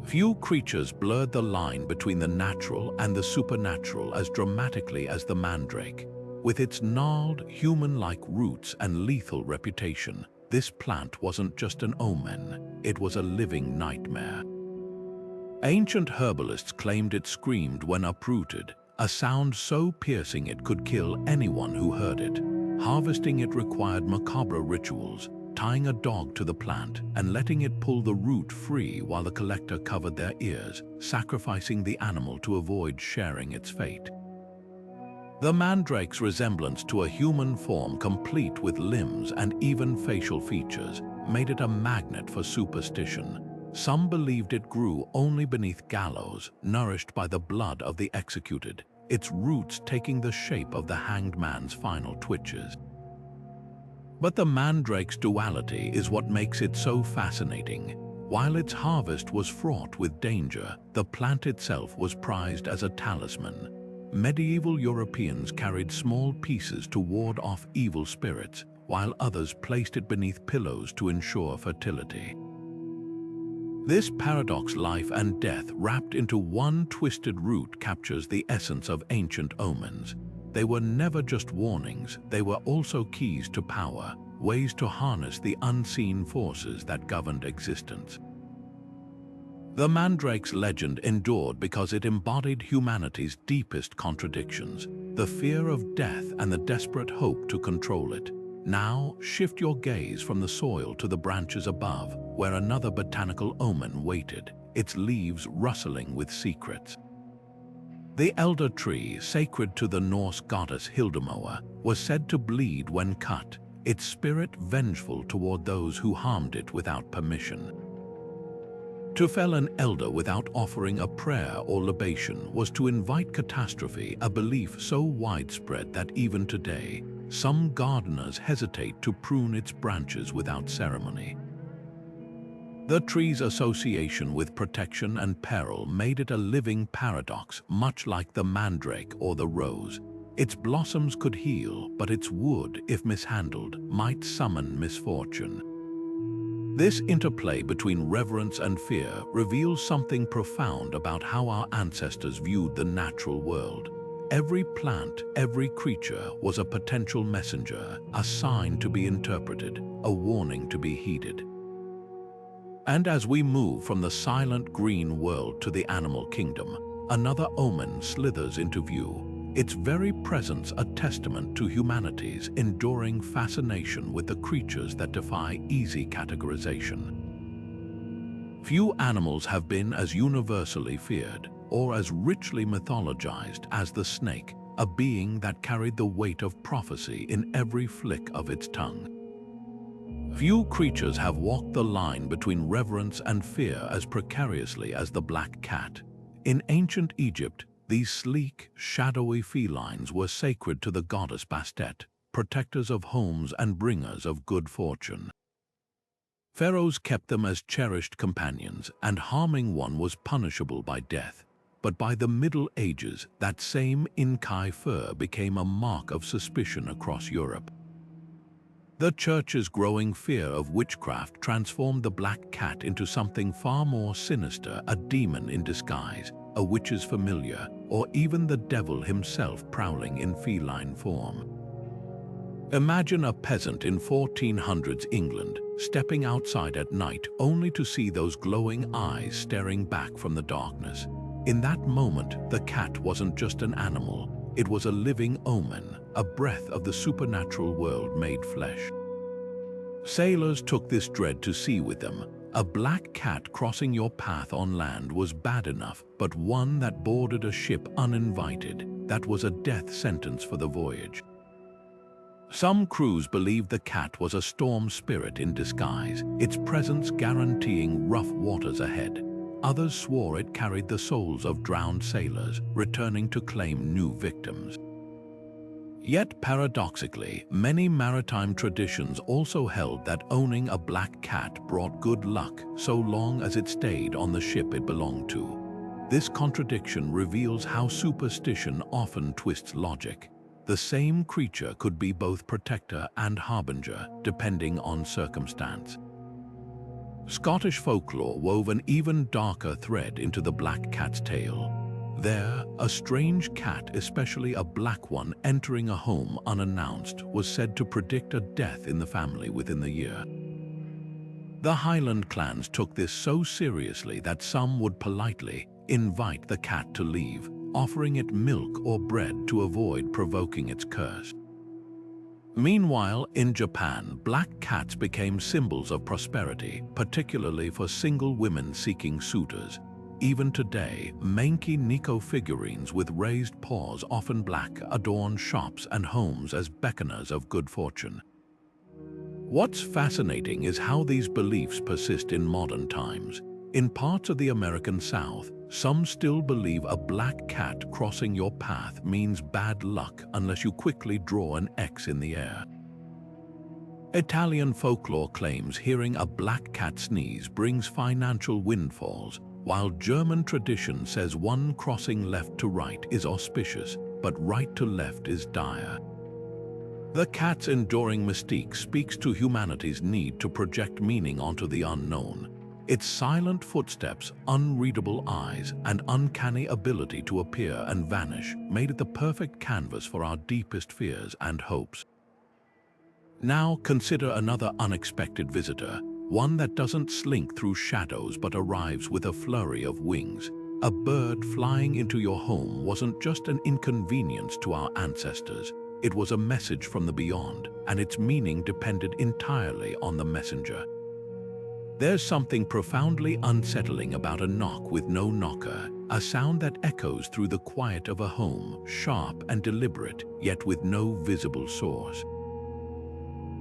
Speaker 1: Few creatures blurred the line between the natural and the supernatural as dramatically as the mandrake. With its gnarled, human-like roots and lethal reputation, this plant wasn't just an omen, it was a living nightmare. Ancient herbalists claimed it screamed when uprooted, a sound so piercing it could kill anyone who heard it. Harvesting it required macabre rituals, tying a dog to the plant and letting it pull the root free while the collector covered their ears, sacrificing the animal to avoid sharing its fate. The mandrake's resemblance to a human form, complete with limbs and even facial features, made it a magnet for superstition. Some believed it grew only beneath gallows, nourished by the blood of the executed, its roots taking the shape of the hanged man's final twitches. But the mandrake's duality is what makes it so fascinating. While its harvest was fraught with danger, the plant itself was prized as a talisman. Medieval Europeans carried small pieces to ward off evil spirits, while others placed it beneath pillows to ensure fertility. This paradox, life and death wrapped into one twisted root, captures the essence of ancient omens. They were never just warnings, they were also keys to power, ways to harness the unseen forces that governed existence. The mandrake's legend endured because it embodied humanity's deepest contradictions, the fear of death and the desperate hope to control it. Now, shift your gaze from the soil to the branches above, where another botanical omen waited, its leaves rustling with secrets. The elder tree, sacred to the Norse goddess Hildemoa, was said to bleed when cut, its spirit vengeful toward those who harmed it without permission. To fell an elder without offering a prayer or libation was to invite catastrophe, a belief so widespread that even today, some gardeners hesitate to prune its branches without ceremony. The tree's association with protection and peril made it a living paradox, much like the mandrake or the rose. Its blossoms could heal, but its wood, if mishandled, might summon misfortune. This interplay between reverence and fear reveals something profound about how our ancestors viewed the natural world. Every plant, every creature was a potential messenger, a sign to be interpreted, a warning to be heeded. And as we move from the silent green world to the animal kingdom, another omen slithers into view, its very presence a testament to humanity's enduring fascination with the creatures that defy easy categorization. Few animals have been as universally feared or as richly mythologized as the snake, a being that carried the weight of prophecy in every flick of its tongue. Few creatures have walked the line between reverence and fear as precariously as the black cat. In ancient Egypt, these sleek, shadowy felines were sacred to the goddess Bastet, protectors of homes and bringers of good fortune. Pharaohs kept them as cherished companions, and harming one was punishable by death. But by the Middle Ages, that same Inkai fur became a mark of suspicion across Europe. The Church's growing fear of witchcraft transformed the black cat into something far more sinister, a demon in disguise, a witch's familiar, or even the devil himself prowling in feline form. Imagine a peasant in 1400s England stepping outside at night only to see those glowing eyes staring back from the darkness. In that moment, the cat wasn't just an animal. It was a living omen, a breath of the supernatural world made flesh. Sailors took this dread to sea with them. A black cat crossing your path on land was bad enough, but one that boarded a ship uninvited, that was a death sentence for the voyage. Some crews believed the cat was a storm spirit in disguise, its presence guaranteeing rough waters ahead. Others swore it carried the souls of drowned sailors, returning to claim new victims. Yet paradoxically, many maritime traditions also held that owning a black cat brought good luck so long as it stayed on the ship it belonged to. This contradiction reveals how superstition often twists logic. The same creature could be both protector and harbinger, depending on circumstance. Scottish folklore wove an even darker thread into the black cat's tale. There, a strange cat, especially a black one, entering a home unannounced, was said to predict a death in the family within the year. The Highland clans took this so seriously that some would politely invite the cat to leave, offering it milk or bread to avoid provoking its curse. Meanwhile, in Japan, black cats became symbols of prosperity, particularly for single women seeking suitors. Even today, manky Nico figurines with raised paws, often black, adorn shops and homes as beckoners of good fortune. What's fascinating is how these beliefs persist in modern times. In parts of the American South, some still believe a black cat crossing your path means bad luck unless you quickly draw an X in the air. Italian folklore claims hearing a black cat sneeze brings financial windfalls, while German tradition says one crossing left to right is auspicious, but right to left is dire. The cat's enduring mystique speaks to humanity's need to project meaning onto the unknown. Its silent footsteps, unreadable eyes, and uncanny ability to appear and vanish made it the perfect canvas for our deepest fears and hopes. Now consider another unexpected visitor, one that doesn't slink through shadows but arrives with a flurry of wings. A bird flying into your home wasn't just an inconvenience to our ancestors. It was a message from the beyond, and its meaning depended entirely on the messenger. There's something profoundly unsettling about a knock with no knocker, a sound that echoes through the quiet of a home, sharp and deliberate, yet with no visible source.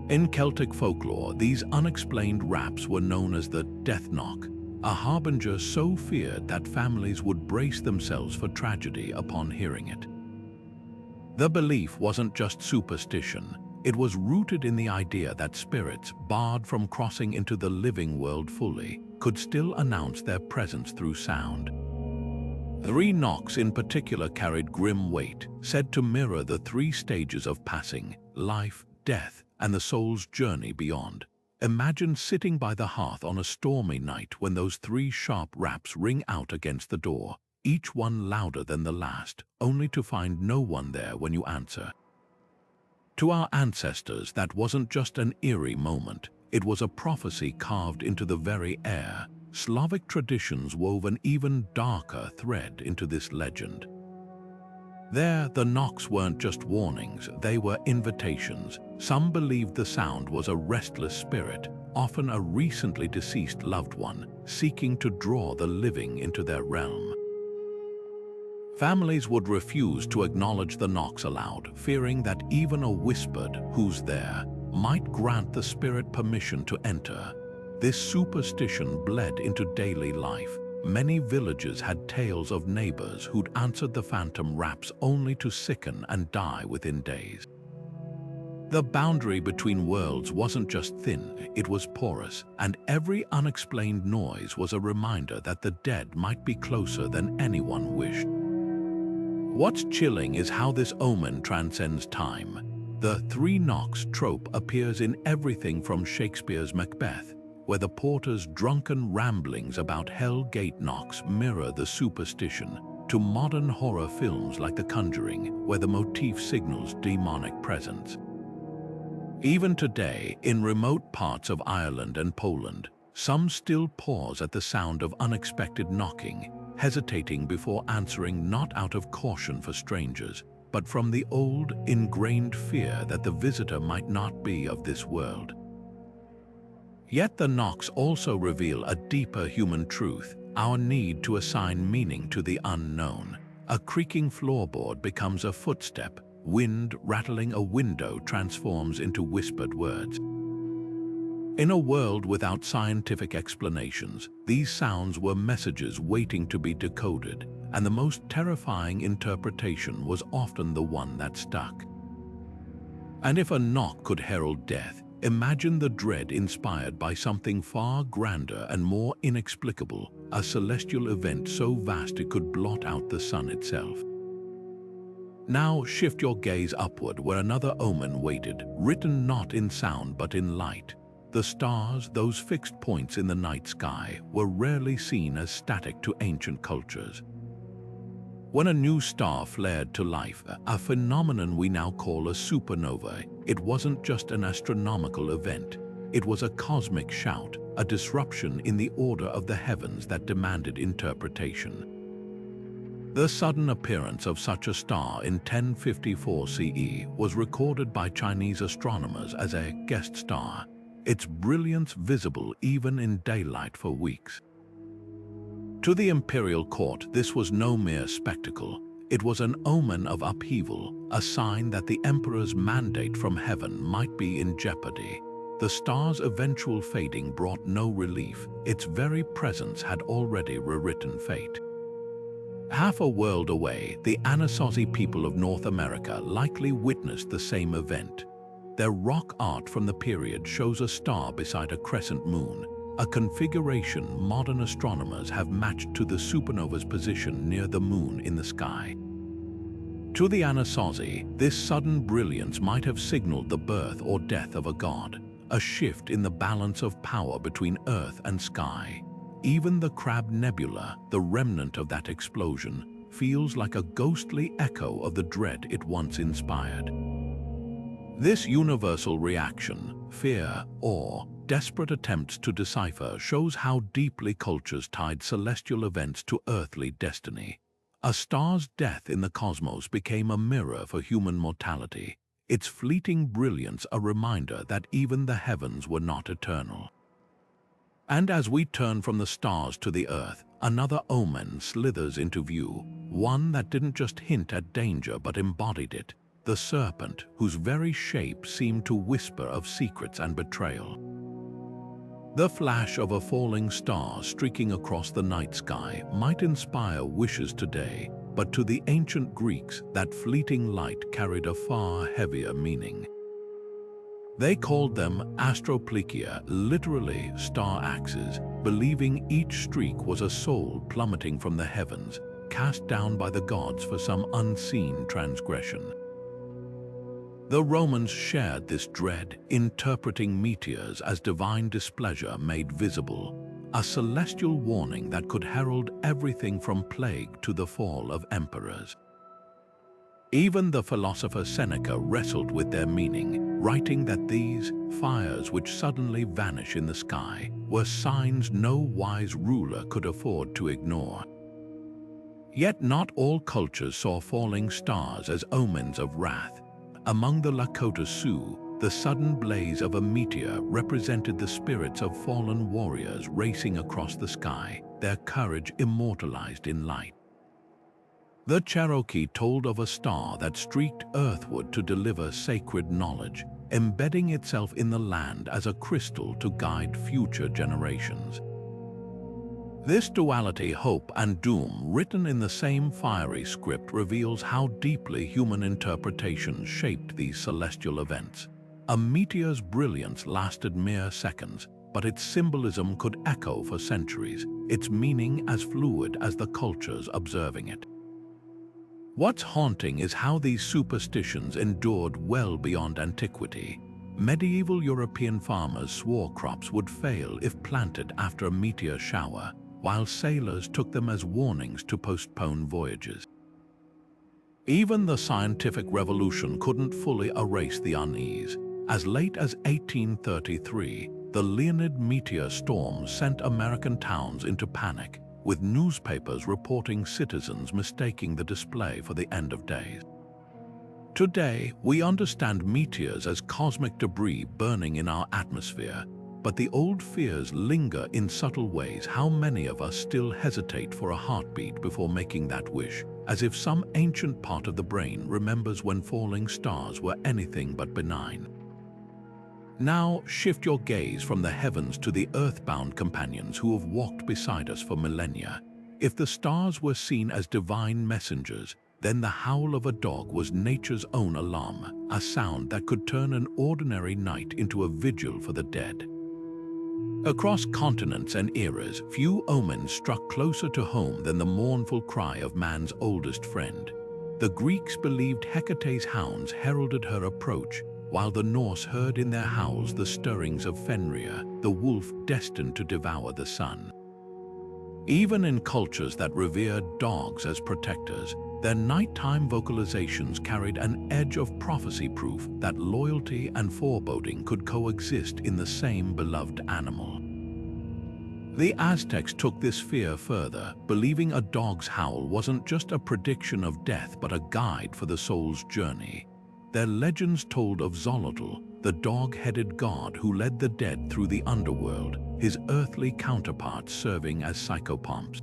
Speaker 1: In Celtic folklore, these unexplained raps were known as the death knock, a harbinger so feared that families would brace themselves for tragedy upon hearing it. The belief wasn't just superstition. It was rooted in the idea that spirits, barred from crossing into the living world fully, could still announce their presence through sound. 3 knocks in particular carried grim weight, said to mirror the 3 stages of passing: life, death, and the soul's journey beyond. Imagine sitting by the hearth on a stormy night when those 3 sharp raps ring out against the door, each one louder than the last, only to find no one there when you answer. To our ancestors, that wasn't just an eerie moment. It was a prophecy carved into the very air. Slavic traditions wove an even darker thread into this legend. There, the knocks weren't just warnings, they were invitations. Some believed the sound was a restless spirit, often a recently deceased loved one, seeking to draw the living into their realm. Families would refuse to acknowledge the knocks aloud, fearing that even a whispered "who's there" might grant the spirit permission to enter. This superstition bled into daily life. Many villages had tales of neighbors who'd answered the phantom raps only to sicken and die within days. The boundary between worlds wasn't just thin, it was porous, and every unexplained noise was a reminder that the dead might be closer than anyone wished. What's chilling is how this omen transcends time. The 3 knocks trope appears in everything from Shakespeare's Macbeth, where the porter's drunken ramblings about Hell Gate knocks mirror the superstition, to modern horror films like The Conjuring, where the motif signals demonic presence. Even today, in remote parts of Ireland and Poland, some still pause at the sound of unexpected knocking, hesitating before answering, not out of caution for strangers, but from the old, ingrained fear that the visitor might not be of this world. Yet the knocks also reveal a deeper human truth, our need to assign meaning to the unknown. A creaking floorboard becomes a footstep, wind rattling a window transforms into whispered words. In a world without scientific explanations, these sounds were messages waiting to be decoded, and the most terrifying interpretation was often the one that stuck. And if a knock could herald death, imagine the dread inspired by something far grander and more inexplicable, a celestial event so vast it could blot out the sun itself. Now shift your gaze upward where another omen waited, written not in sound but in light. The stars, those fixed points in the night sky, were rarely seen as static to ancient cultures. When a new star flared to life, a phenomenon we now call a supernova, it wasn't just an astronomical event. It was a cosmic shout, a disruption in the order of the heavens that demanded interpretation. The sudden appearance of such a star in 1054 CE was recorded by Chinese astronomers as a guest star, its brilliance visible even in daylight for weeks. To the imperial court, this was no mere spectacle. It was an omen of upheaval, a sign that the emperor's mandate from heaven might be in jeopardy. The star's eventual fading brought no relief. Its very presence had already rewritten fate. Half a world away, the Anasazi people of North America likely witnessed the same event. Their rock art from the period shows a star beside a crescent moon, a configuration modern astronomers have matched to the supernova's position near the moon in the sky. To the Anasazi, this sudden brilliance might have signaled the birth or death of a god, a shift in the balance of power between Earth and sky. Even the Crab Nebula, the remnant of that explosion, feels like a ghostly echo of the dread it once inspired. This universal reaction, fear, awe, desperate attempts to decipher, shows how deeply cultures tied celestial events to earthly destiny. A star's death in the cosmos became a mirror for human mortality, its fleeting brilliance a reminder that even the heavens were not eternal. And as we turn from the stars to the earth, another omen slithers into view, one that didn't just hint at danger but embodied it. The serpent, whose very shape seemed to whisper of secrets and betrayal. The flash of a falling star streaking across the night sky might inspire wishes today, but to the ancient Greeks, that fleeting light carried a far heavier meaning. They called them astroplegia, literally star axes, believing each streak was a soul plummeting from the heavens, cast down by the gods for some unseen transgression. The Romans shared this dread, interpreting meteors as divine displeasure made visible, a celestial warning that could herald everything from plague to the fall of emperors. Even the philosopher Seneca wrestled with their meaning, writing that these fires which suddenly vanish in the sky were signs no wise ruler could afford to ignore. Yet not all cultures saw falling stars as omens of wrath. Among the Lakota Sioux, the sudden blaze of a meteor represented the spirits of fallen warriors racing across the sky, their courage immortalized in light. The Cherokee told of a star that streaked earthward to deliver sacred knowledge, embedding itself in the land as a crystal to guide future generations. This duality, hope and doom, written in the same fiery script, reveals how deeply human interpretation shaped these celestial events. A meteor's brilliance lasted mere seconds, but its symbolism could echo for centuries, its meaning as fluid as the cultures observing it. What's haunting is how these superstitions endured well beyond antiquity. Medieval European farmers swore crops would fail if planted after a meteor shower, while sailors took them as warnings to postpone voyages. Even the scientific revolution couldn't fully erase the unease. As late as 1833, the Leonid meteor storm sent American towns into panic, with newspapers reporting citizens mistaking the display for the end of days. Today, we understand meteors as cosmic debris burning in our atmosphere, but the old fears linger in subtle ways. How many of us still hesitate for a heartbeat before making that wish, as if some ancient part of the brain remembers when falling stars were anything but benign? Now, shift your gaze from the heavens to the earthbound companions who have walked beside us for millennia. If the stars were seen as divine messengers, then the howl of a dog was nature's own alarm, a sound that could turn an ordinary night into a vigil for the dead. Across continents and eras, few omens struck closer to home than the mournful cry of man's oldest friend. The Greeks believed Hecate's hounds heralded her approach, while the Norse heard in their howls the stirrings of Fenrir, the wolf destined to devour the sun. Even in cultures that revered dogs as protectors, their nighttime vocalizations carried an edge of prophecy, proof that loyalty and foreboding could coexist in the same beloved animal. The Aztecs took this fear further, believing a dog's howl wasn't just a prediction of death but a guide for the soul's journey. Their legends told of Xolotl, the dog-headed god who led the dead through the underworld, his earthly counterparts serving as psychopomps.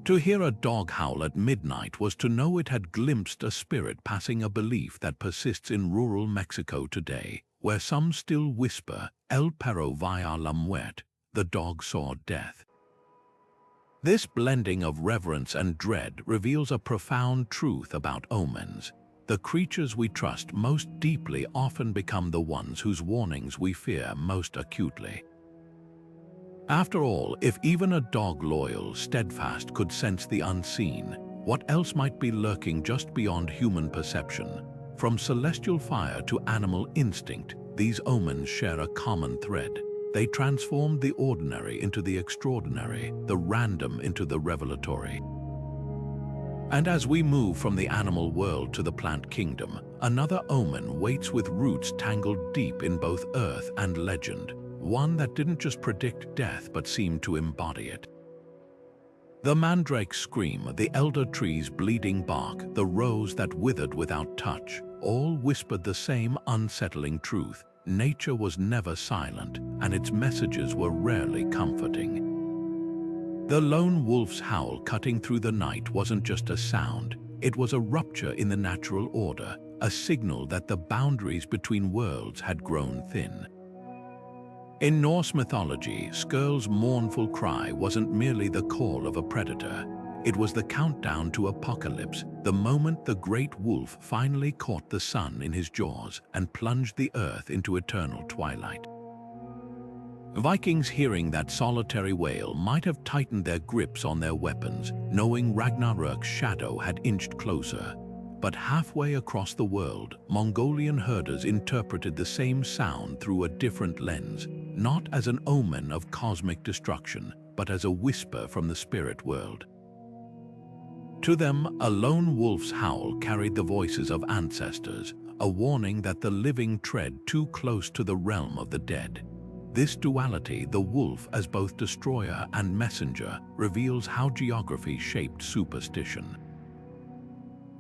Speaker 1: To hear a dog howl at midnight was to know it had glimpsed a spirit, passing a belief that persists in rural Mexico today, where some still whisper, "El perro via la muerte," the dog saw death. This blending of reverence and dread reveals a profound truth about omens. The creatures we trust most deeply often become the ones whose warnings we fear most acutely. After all, if even a dog loyal, steadfast could sense the unseen, what else might be lurking just beyond human perception? From celestial fire to animal instinct, these omens share a common thread. They transform the ordinary into the extraordinary, the random into the revelatory. And as we move from the animal world to the plant kingdom, another omen waits with roots tangled deep in both earth and legend, one that didn't just predict death but seemed to embody it. The mandrake's scream, the elder tree's bleeding bark, the rose that withered without touch, all whispered the same unsettling truth. Nature was never silent, and its messages were rarely comforting. The lone wolf's howl cutting through the night wasn't just a sound, it was a rupture in the natural order, a signal that the boundaries between worlds had grown thin. In Norse mythology, Skirl's mournful cry wasn't merely the call of a predator. It was the countdown to apocalypse, the moment the great wolf finally caught the sun in his jaws and plunged the earth into eternal twilight. Vikings, hearing that solitary wail, might have tightened their grips on their weapons, knowing Ragnarok's shadow had inched closer. But halfway across the world, Mongolian herders interpreted the same sound through a different lens, not as an omen of cosmic destruction, but as a whisper from the spirit world. To them, a lone wolf's howl carried the voices of ancestors, a warning that the living tread too close to the realm of the dead. This duality, the wolf as both destroyer and messenger, reveals how geography shaped superstition.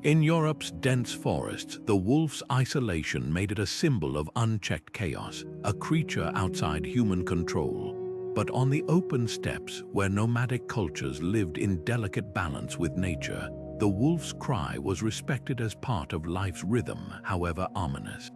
Speaker 1: In Europe's dense forests, the wolf's isolation made it a symbol of unchecked chaos, a creature outside human control. But on the open steppes, where nomadic cultures lived in delicate balance with nature, the wolf's cry was respected as part of life's rhythm, however ominous.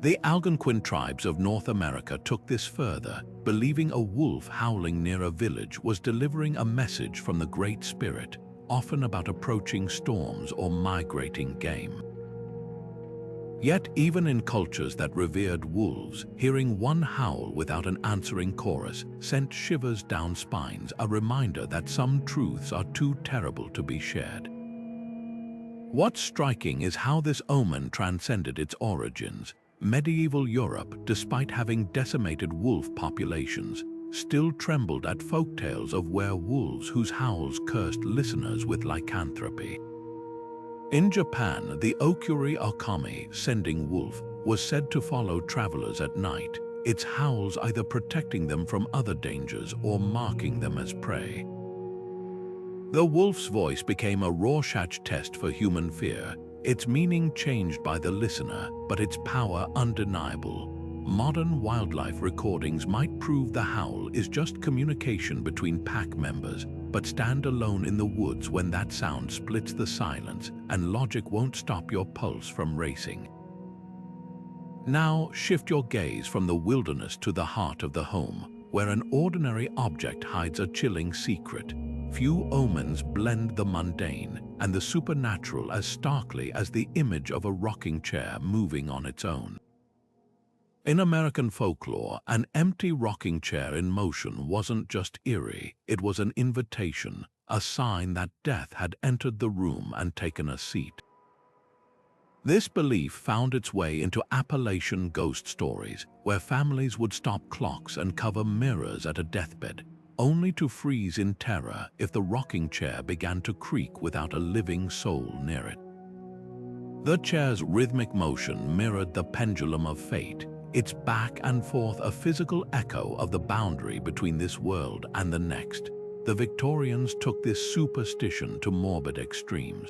Speaker 1: The Algonquin tribes of North America took this further, believing a wolf howling near a village was delivering a message from the Great Spirit, often about approaching storms or migrating game. Yet, even in cultures that revered wolves, hearing one howl without an answering chorus sent shivers down spines, a reminder that some truths are too terrible to be shared. What's striking is how this omen transcended its origins. Medieval Europe, despite having decimated wolf populations, still trembled at folktales of werewolves whose howls cursed listeners with lycanthropy. In Japan, the Okuri Okami, sending wolf, was said to follow travelers at night, its howls either protecting them from other dangers or marking them as prey. The wolf's voice became a Rorschach test for human fear, its meaning changed by the listener, but its power undeniable. Modern wildlife recordings might prove the howl is just communication between pack members, but stand alone in the woods when that sound splits the silence and logic won't stop your pulse from racing. Now shift your gaze from the wilderness to the heart of the home, where an ordinary object hides a chilling secret. Few omens blend the mundane and the supernatural as starkly as the image of a rocking chair moving on its own. In American folklore, an empty rocking chair in motion wasn't just eerie, it was an invitation, a sign that death had entered the room and taken a seat. This belief found its way into Appalachian ghost stories, where families would stop clocks and cover mirrors at a deathbed, only to freeze in terror if the rocking chair began to creak without a living soul near it. The chair's rhythmic motion mirrored the pendulum of fate, its back and forth a physical echo of the boundary between this world and the next. The Victorians took this superstition to morbid extremes.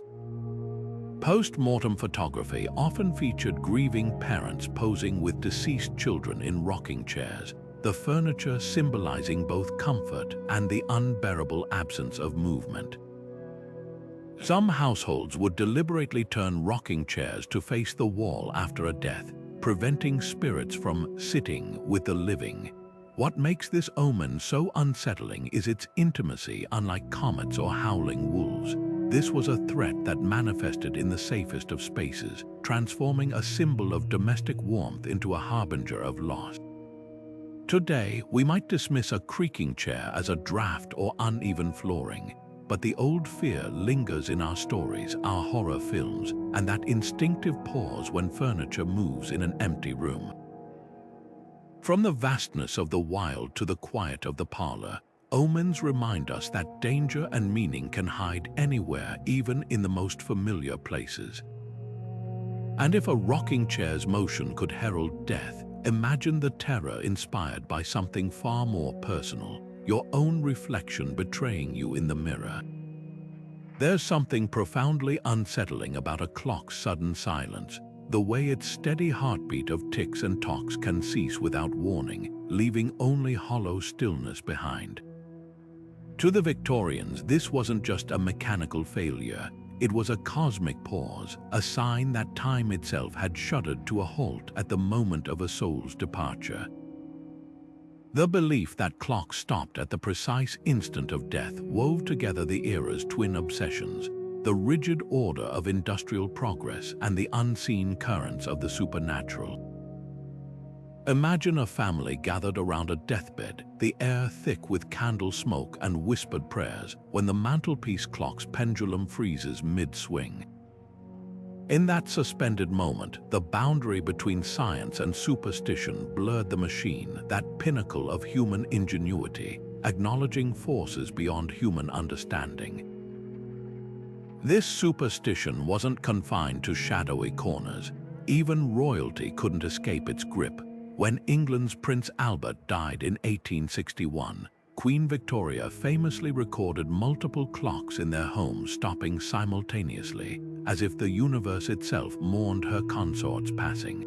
Speaker 1: Post-mortem photography often featured grieving parents posing with deceased children in rocking chairs, the furniture symbolizing both comfort and the unbearable absence of movement. Some households would deliberately turn rocking chairs to face the wall after a death, preventing spirits from sitting with the living. What makes this omen so unsettling is its intimacy. Unlike comets or howling wolves, this was a threat that manifested in the safest of spaces, transforming a symbol of domestic warmth into a harbinger of loss. Today, we might dismiss a creaking chair as a draft or uneven flooring, but the old fear lingers in our stories, our horror films, and that instinctive pause when furniture moves in an empty room. From the vastness of the wild to the quiet of the parlor, omens remind us that danger and meaning can hide anywhere, even in the most familiar places. And if a rocking chair's motion could herald death, imagine the terror inspired by something far more personal, your own reflection betraying you in the mirror. There's something profoundly unsettling about a clock's sudden silence, the way its steady heartbeat of ticks and tocks can cease without warning, leaving only hollow stillness behind. To the Victorians, this wasn't just a mechanical failure. It was a cosmic pause, a sign that time itself had shuddered to a halt at the moment of a soul's departure. The belief that clocks stopped at the precise instant of death wove together the era's twin obsessions, the rigid order of industrial progress and the unseen currents of the supernatural. Imagine a family gathered around a deathbed, the air thick with candle smoke and whispered prayers, when the mantelpiece clock's pendulum freezes mid-swing. In that suspended moment, the boundary between science and superstition blurred the machine, that pinnacle of human ingenuity, acknowledging forces beyond human understanding. This superstition wasn't confined to shadowy corners. Even royalty couldn't escape its grip. When England's Prince Albert died in 1861, Queen Victoria famously recorded multiple clocks in their home stopping simultaneously, as if the universe itself mourned her consort's passing.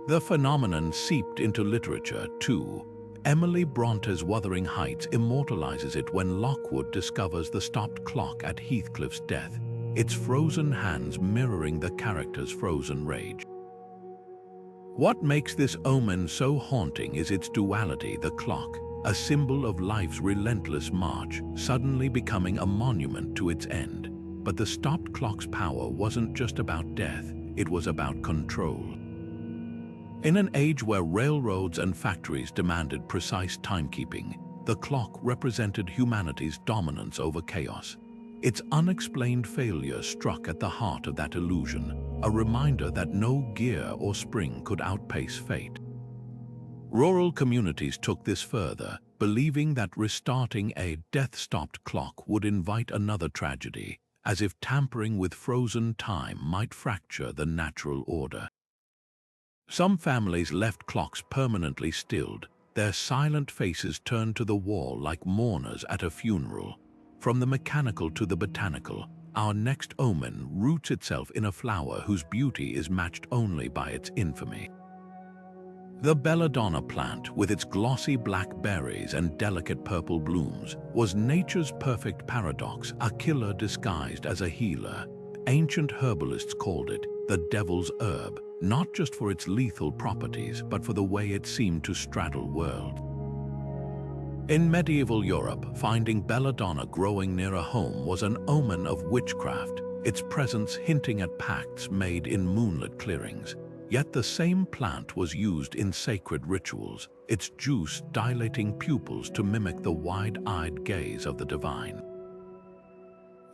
Speaker 1: The phenomenon seeped into literature, too. Emily Bronte's Wuthering Heights immortalizes it when Lockwood discovers the stopped clock at Heathcliff's death, its frozen hands mirroring the character's frozen rage. What makes this omen so haunting is its duality. The clock, a symbol of life's relentless march, suddenly becoming a monument to its end. But the stopped clock's power wasn't just about death, it was about control. In an age where railroads and factories demanded precise timekeeping, the clock represented humanity's dominance over chaos. Its unexplained failure struck at the heart of that illusion, a reminder that no gear or spring could outpace fate. Rural communities took this further, believing that restarting a death-stopped clock would invite another tragedy, as if tampering with frozen time might fracture the natural order. Some families left clocks permanently stilled, their silent faces turned to the wall like mourners at a funeral. From the mechanical to the botanical, our next omen roots itself in a flower whose beauty is matched only by its infamy. The belladonna plant, with its glossy black berries and delicate purple blooms, was nature's perfect paradox, a killer disguised as a healer. Ancient herbalists called it the devil's herb, not just for its lethal properties, but for the way it seemed to straddle worlds. In medieval Europe, finding belladonna growing near a home was an omen of witchcraft, its presence hinting at pacts made in moonlit clearings. Yet the same plant was used in sacred rituals, its juice dilating pupils to mimic the wide-eyed gaze of the divine.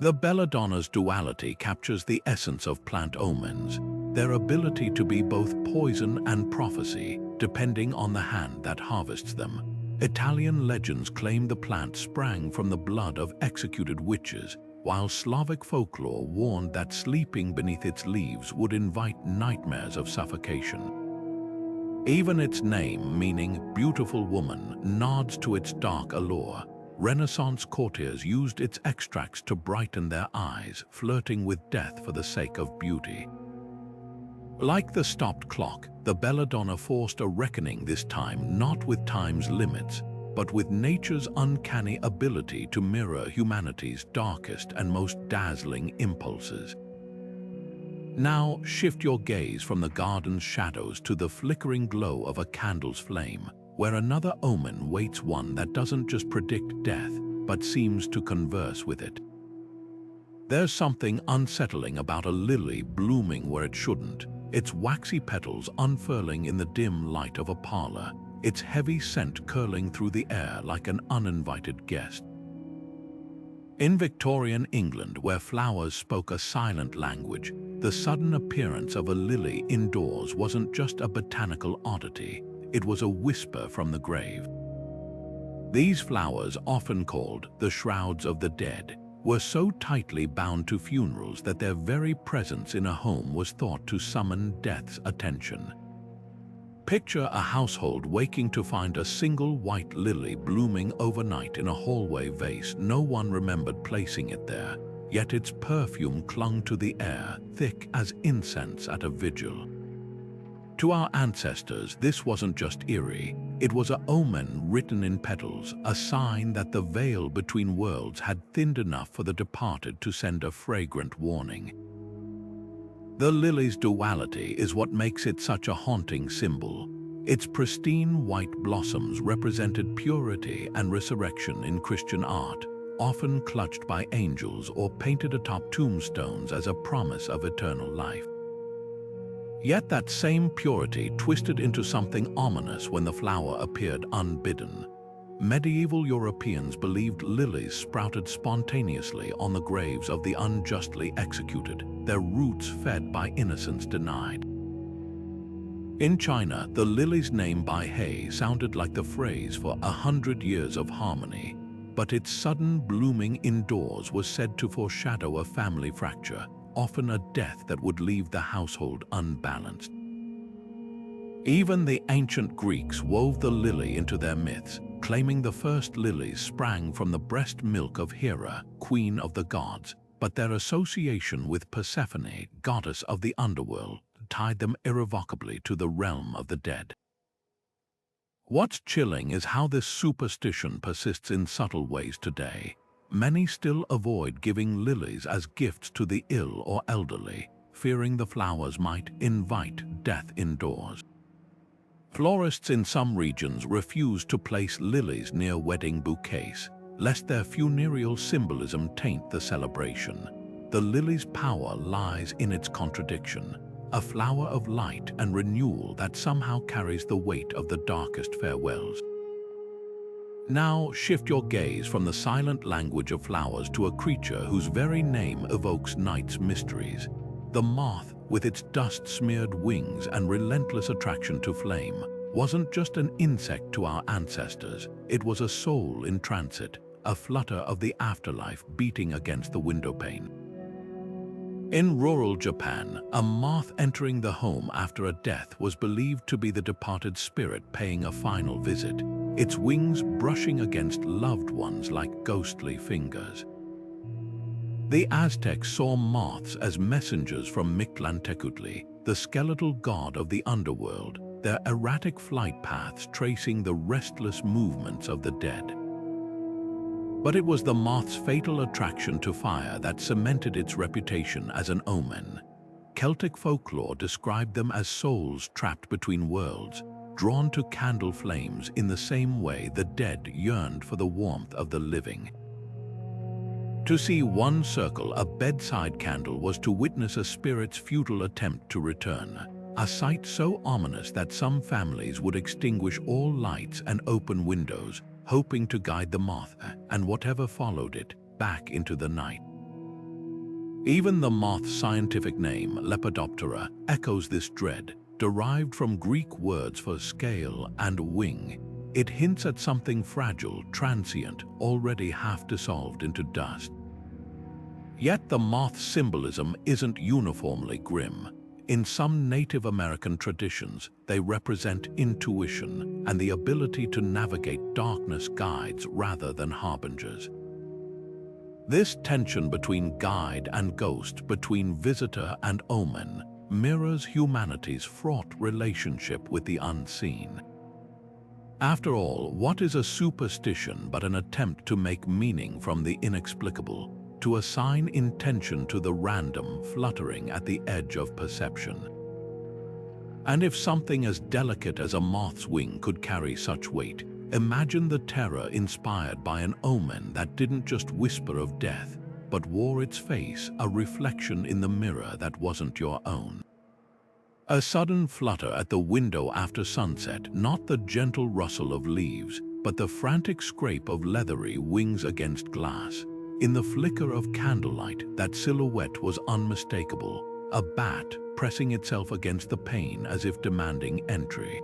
Speaker 1: The belladonna's duality captures the essence of plant omens, their ability to be both poison and prophecy, depending on the hand that harvests them. Italian legends claim the plant sprang from the blood of executed witches, while Slavic folklore warned that sleeping beneath its leaves would invite nightmares of suffocation. Even its name, meaning beautiful woman, nods to its dark allure. Renaissance courtiers used its extracts to brighten their eyes, flirting with death for the sake of beauty. Like the stopped clock, the belladonna forced a reckoning this time not with time's limits, but with nature's uncanny ability to mirror humanity's darkest and most dazzling impulses. Now shift your gaze from the garden's shadows to the flickering glow of a candle's flame, where another omen waits, one that doesn't just predict death, but seems to converse with it. There's something unsettling about a lily blooming where it shouldn't, its waxy petals unfurling in the dim light of a parlor, its heavy scent curling through the air like an uninvited guest. In Victorian England, where flowers spoke a silent language, the sudden appearance of a lily indoors wasn't just a botanical oddity, it was a whisper from the grave. These flowers, often called the shrouds of the dead, were so tightly bound to funerals that their very presence in a home was thought to summon death's attention. Picture a household waking to find a single white lily blooming overnight in a hallway vase. No one remembered placing it there, yet its perfume clung to the air, thick as incense at a vigil. To our ancestors, this wasn't just eerie, it was an omen written in petals, a sign that the veil between worlds had thinned enough for the departed to send a fragrant warning. The lily's duality is what makes it such a haunting symbol. Its pristine white blossoms represented purity and resurrection in Christian art, often clutched by angels or painted atop tombstones as a promise of eternal life. Yet that same purity twisted into something ominous when the flower appeared unbidden. Medieval Europeans believed lilies sprouted spontaneously on the graves of the unjustly executed, their roots fed by innocence denied. In China, the lily's name Bai He sounded like the phrase for 100 years of harmony, but its sudden blooming indoors was said to foreshadow a family fracture, often a death that would leave the household unbalanced. Even the ancient Greeks wove the lily into their myths, claiming the first lilies sprang from the breast milk of Hera, queen of the gods, but their association with Persephone, goddess of the underworld, tied them irrevocably to the realm of the dead. What's chilling is how this superstition persists in subtle ways today. Many still avoid giving lilies as gifts to the ill or elderly, fearing the flowers might invite death indoors. Florists in some regions refuse to place lilies near wedding bouquets, lest their funereal symbolism taint the celebration. The lily's power lies in its contradiction, a flower of light and renewal that somehow carries the weight of the darkest farewells. Now shift your gaze from the silent language of flowers to a creature whose very name evokes night's mysteries. The moth, with its dust-smeared wings and relentless attraction to flame, wasn't just an insect to our ancestors, it was a soul in transit, a flutter of the afterlife beating against the windowpane. In rural Japan, a moth entering the home after a death was believed to be the departed spirit paying a final visit, its wings brushing against loved ones like ghostly fingers. The Aztecs saw moths as messengers from Mictlantecutli, the skeletal god of the underworld, their erratic flight paths tracing the restless movements of the dead. But it was the moth's fatal attraction to fire that cemented its reputation as an omen. Celtic folklore described them as souls trapped between worlds, drawn to candle flames in the same way the dead yearned for the warmth of the living. To see one circle a bedside candle was to witness a spirit's futile attempt to return, a sight so ominous that some families would extinguish all lights and open windows, hoping to guide the moth, and whatever followed it, back into the night. Even the moth's scientific name, Lepidoptera, echoes this dread, derived from Greek words for scale and wing. It hints at something fragile, transient, already half dissolved into dust. Yet the moth's symbolism isn't uniformly grim. In some Native American traditions, they represent intuition and the ability to navigate darkness guides rather than harbingers. This tension between guide and ghost, between visitor and omen, mirrors humanity's fraught relationship with the unseen. After all, what is a superstition but an attempt to make meaning from the inexplicable, to assign intention to the random fluttering at the edge of perception? And if something as delicate as a moth's wing could carry such weight, imagine the terror inspired by an omen that didn't just whisper of death, but wore its face, a reflection in the mirror that wasn't your own. A sudden flutter at the window after sunset, not the gentle rustle of leaves, but the frantic scrape of leathery wings against glass. In the flicker of candlelight, that silhouette was unmistakable, a bat pressing itself against the pane as if demanding entry.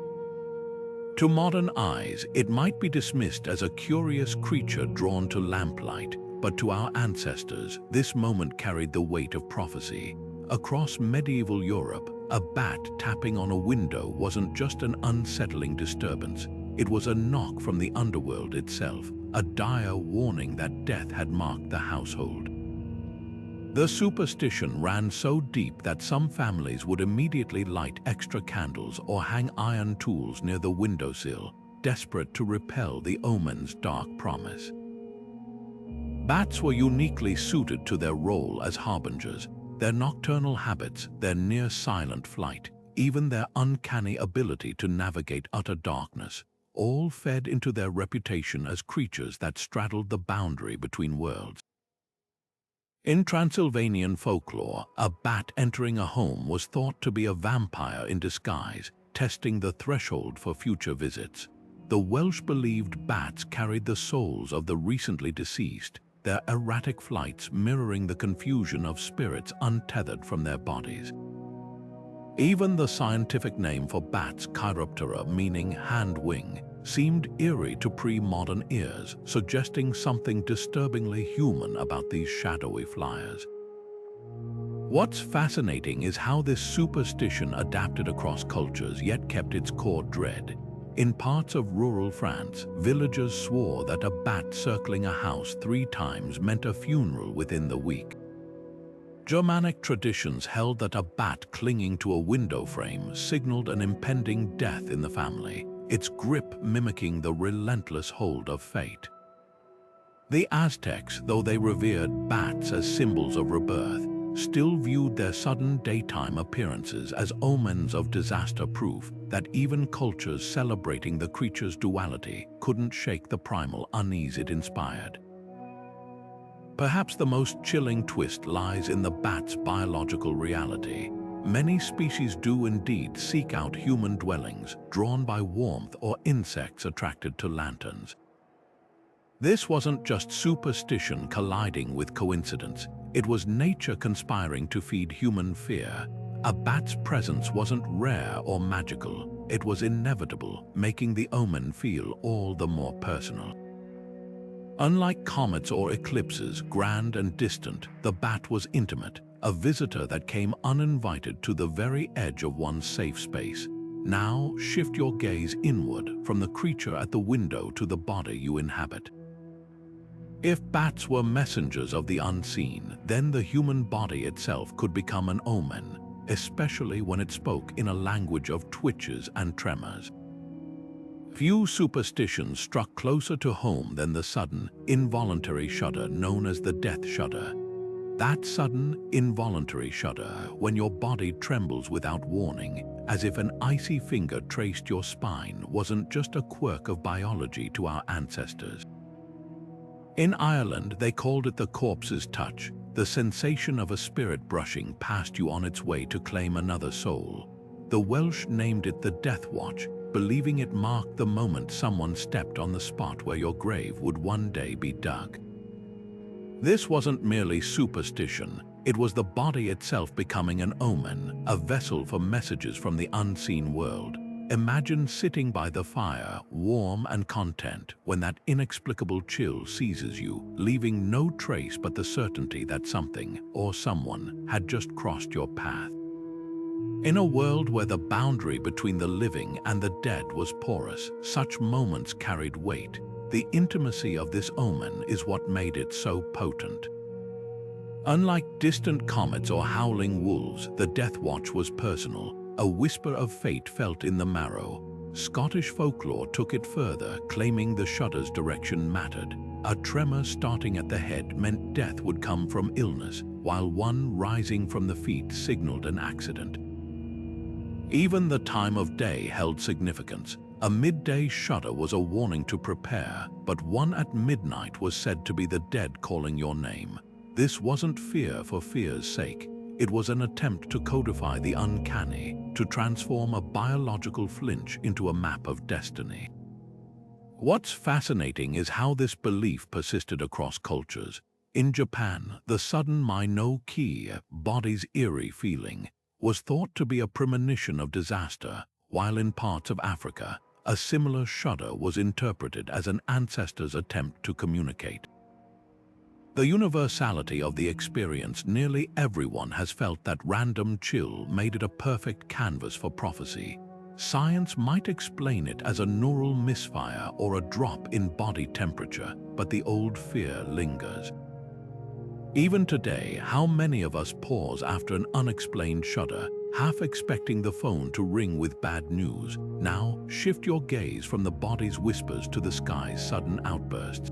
Speaker 1: To modern eyes, it might be dismissed as a curious creature drawn to lamplight, but to our ancestors, this moment carried the weight of prophecy. Across medieval Europe, a bat tapping on a window wasn't just an unsettling disturbance. It was a knock from the underworld itself, a dire warning that death had marked the household. The superstition ran so deep that some families would immediately light extra candles or hang iron tools near the windowsill, desperate to repel the omen's dark promise. Bats were uniquely suited to their role as harbingers, their nocturnal habits, their near-silent flight, even their uncanny ability to navigate utter darkness, all fed into their reputation as creatures that straddled the boundary between worlds. In Transylvanian folklore, a bat entering a home was thought to be a vampire in disguise, testing the threshold for future visits. The Welsh believed bats carried the souls of the recently deceased, their erratic flights mirroring the confusion of spirits untethered from their bodies. Even the scientific name for bats, Chiroptera, meaning hand-wing, seemed eerie to pre-modern ears, suggesting something disturbingly human about these shadowy flyers. What's fascinating is how this superstition adapted across cultures yet kept its core dread. In parts of rural France, villagers swore that a bat circling a house 3 times meant a funeral within the week. Germanic traditions held that a bat clinging to a window frame signaled an impending death in the family, its grip mimicking the relentless hold of fate. The Aztecs, though they revered bats as symbols of rebirth, still viewed their sudden daytime appearances as omens of disaster, proof that even cultures celebrating the creature's duality couldn't shake the primal unease it inspired. Perhaps the most chilling twist lies in the bat's biological reality. Many species do indeed seek out human dwellings, drawn by warmth or insects attracted to lanterns. This wasn't just superstition colliding with coincidence. It was nature conspiring to feed human fear. A bat's presence wasn't rare or magical. It was inevitable, making the omen feel all the more personal. Unlike comets or eclipses, grand and distant, the bat was intimate, a visitor that came uninvited to the very edge of one's safe space. Now, shift your gaze inward, from the creature at the window to the body you inhabit. If bats were messengers of the unseen, then the human body itself could become an omen, especially when it spoke in a language of twitches and tremors. Few superstitions struck closer to home than the sudden, involuntary shudder known as the death shudder. That sudden, involuntary shudder, when your body trembles without warning, as if an icy finger traced your spine, wasn't just a quirk of biology to our ancestors. In Ireland, they called it the corpse's touch, the sensation of a spirit brushing past you on its way to claim another soul. The Welsh named it the Death Watch, believing it marked the moment someone stepped on the spot where your grave would one day be dug. This wasn't merely superstition, it was the body itself becoming an omen, a vessel for messages from the unseen world. Imagine sitting by the fire, warm and content, when that inexplicable chill seizes you, leaving no trace but the certainty that something or someone had just crossed your path. In a world where the boundary between the living and the dead was porous, such moments carried weight. The intimacy of this omen is what made it so potent. Unlike distant comets or howling wolves, the Death Watch was personal, a whisper of fate felt in the marrow. Scottish folklore took it further, claiming the shudder's direction mattered. A tremor starting at the head meant death would come from illness, while one rising from the feet signaled an accident. Even the time of day held significance. A midday shudder was a warning to prepare, but one at midnight was said to be the dead calling your name. This wasn't fear for fear's sake. It was an attempt to codify the uncanny, to transform a biological flinch into a map of destiny. What's fascinating is how this belief persisted across cultures. In Japan, the sudden mai no ki, body's eerie feeling, was thought to be a premonition of disaster, while in parts of Africa, a similar shudder was interpreted as an ancestor's attempt to communicate. The universality of the experience, nearly everyone has felt that random chill made it a perfect canvas for prophecy. Science might explain it as a neural misfire or a drop in body temperature, but the old fear lingers. Even today, how many of us pause after an unexplained shudder, half expecting the phone to ring with bad news? Now, shift your gaze from the body's whispers to the sky's sudden outbursts.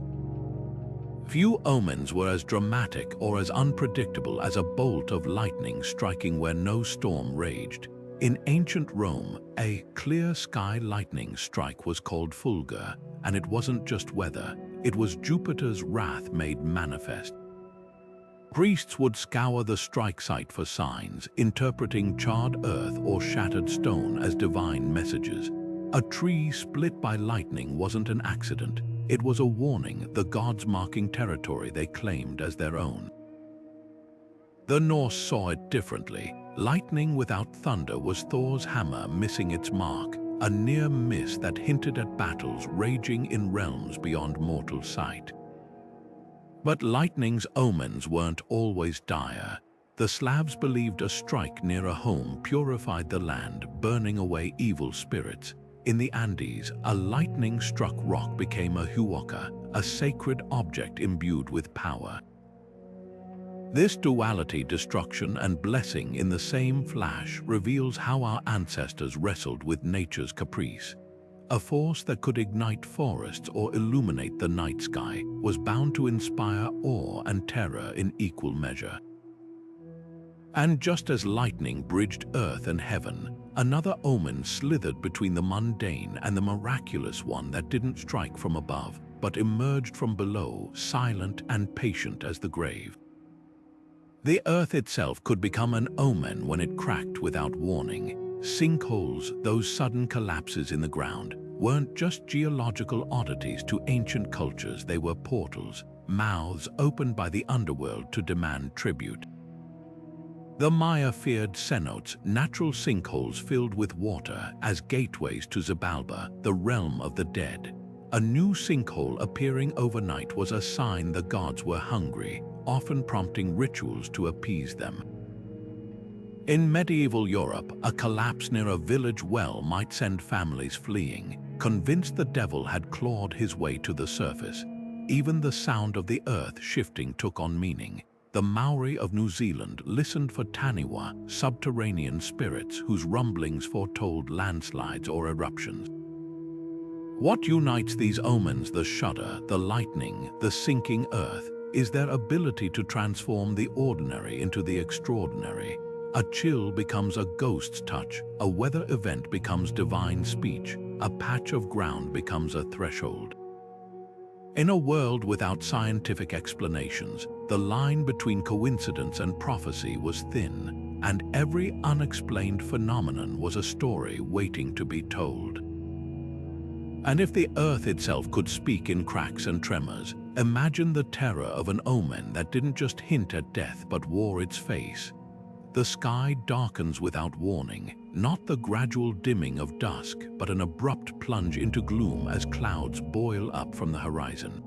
Speaker 1: Few omens were as dramatic or as unpredictable as a bolt of lightning striking where no storm raged. In ancient Rome, a clear sky lightning strike was called fulgur, and it wasn't just weather, it was Jupiter's wrath made manifest. Priests would scour the strike site for signs, interpreting charred earth or shattered stone as divine messages. A tree split by lightning wasn't an accident. It was a warning, the gods marking territory they claimed as their own. The Norse saw it differently. Lightning without thunder was Thor's hammer missing its mark, a near miss that hinted at battles raging in realms beyond mortal sight. But lightning's omens weren't always dire. The Slavs believed a strike near a home purified the land, burning away evil spirits. In the Andes, a lightning-struck rock became a huoka, a sacred object imbued with power. This duality, destruction and blessing in the same flash, reveals how our ancestors wrestled with nature's caprice. A force that could ignite forests or illuminate the night sky was bound to inspire awe and terror in equal measure. And just as lightning bridged earth and heaven, another omen slithered between the mundane and the miraculous, one that didn't strike from above, but emerged from below, silent and patient as the grave. The earth itself could become an omen when it cracked without warning. Sinkholes, those sudden collapses in the ground, weren't just geological oddities to ancient cultures, they were portals, mouths opened by the underworld to demand tribute. The Maya feared cenotes, natural sinkholes filled with water, as gateways to Xibalba, the realm of the dead. A new sinkhole appearing overnight was a sign the gods were hungry, often prompting rituals to appease them. In medieval Europe, a collapse near a village well might send families fleeing, convinced the devil had clawed his way to the surface. Even the sound of the earth shifting took on meaning. The Maori of New Zealand listened for taniwha, subterranean spirits whose rumblings foretold landslides or eruptions. What unites these omens, the shudder, the lightning, the sinking earth, is their ability to transform the ordinary into the extraordinary. A chill becomes a ghost's touch, a weather event becomes divine speech, a patch of ground becomes a threshold. In a world without scientific explanations, the line between coincidence and prophecy was thin, and every unexplained phenomenon was a story waiting to be told. And if the earth itself could speak in cracks and tremors, imagine the terror of an omen that didn't just hint at death but wore its face. The sky darkens without warning, not the gradual dimming of dusk, but an abrupt plunge into gloom as clouds boil up from the horizon.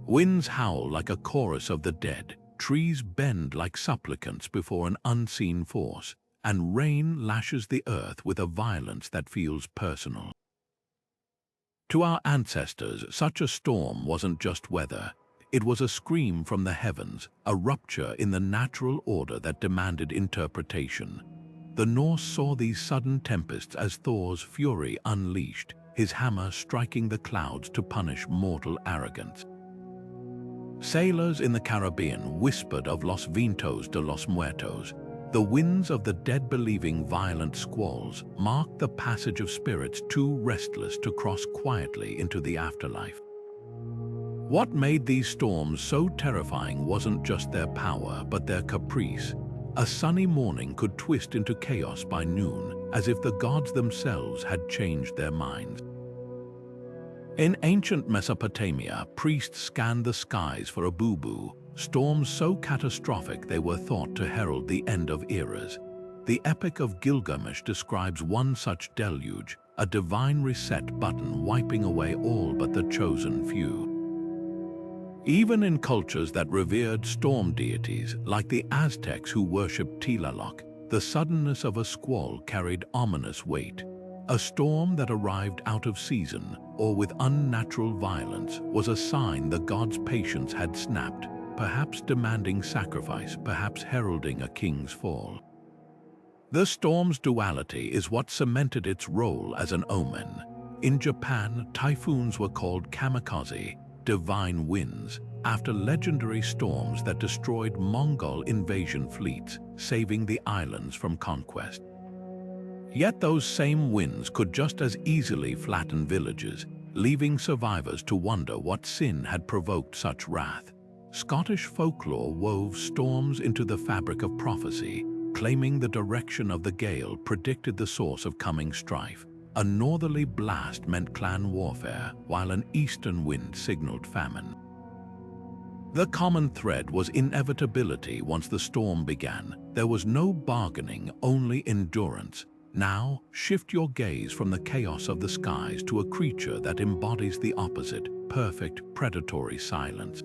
Speaker 1: Winds howl like a chorus of the dead, trees bend like supplicants before an unseen force, and rain lashes the earth with a violence that feels personal. To our ancestors, such a storm wasn't just weather. It was a scream from the heavens, a rupture in the natural order that demanded interpretation. The Norse saw these sudden tempests as Thor's fury unleashed, his hammer striking the clouds to punish mortal arrogance. Sailors in the Caribbean whispered of los vientos de los muertos. The winds of the dead, believing violent squalls marked the passage of spirits too restless to cross quietly into the afterlife. What made these storms so terrifying wasn't just their power, but their caprice. A sunny morning could twist into chaos by noon, as if the gods themselves had changed their minds. In ancient Mesopotamia, priests scanned the skies for a boo-boo, storms so catastrophic they were thought to herald the end of eras. The Epic of Gilgamesh describes one such deluge, a divine reset button wiping away all but the chosen few. Even in cultures that revered storm deities, like the Aztecs who worshipped Tlaloc, the suddenness of a squall carried ominous weight. A storm that arrived out of season or with unnatural violence was a sign the gods' patience had snapped, perhaps demanding sacrifice, perhaps heralding a king's fall. The storm's duality is what cemented its role as an omen. In Japan, typhoons were called kamikaze, divine winds, after legendary storms that destroyed Mongol invasion fleets, saving the islands from conquest. Yet those same winds could just as easily flatten villages, leaving survivors to wonder what sin had provoked such wrath. Scottish folklore wove storms into the fabric of prophecy, claiming the direction of the gale predicted the source of coming strife. A northerly blast meant clan warfare, while an eastern wind signaled famine. The common thread was inevitability. Once the storm began, there was no bargaining, only endurance. Now, shift your gaze from the chaos of the skies to a creature that embodies the opposite: perfect, predatory silence.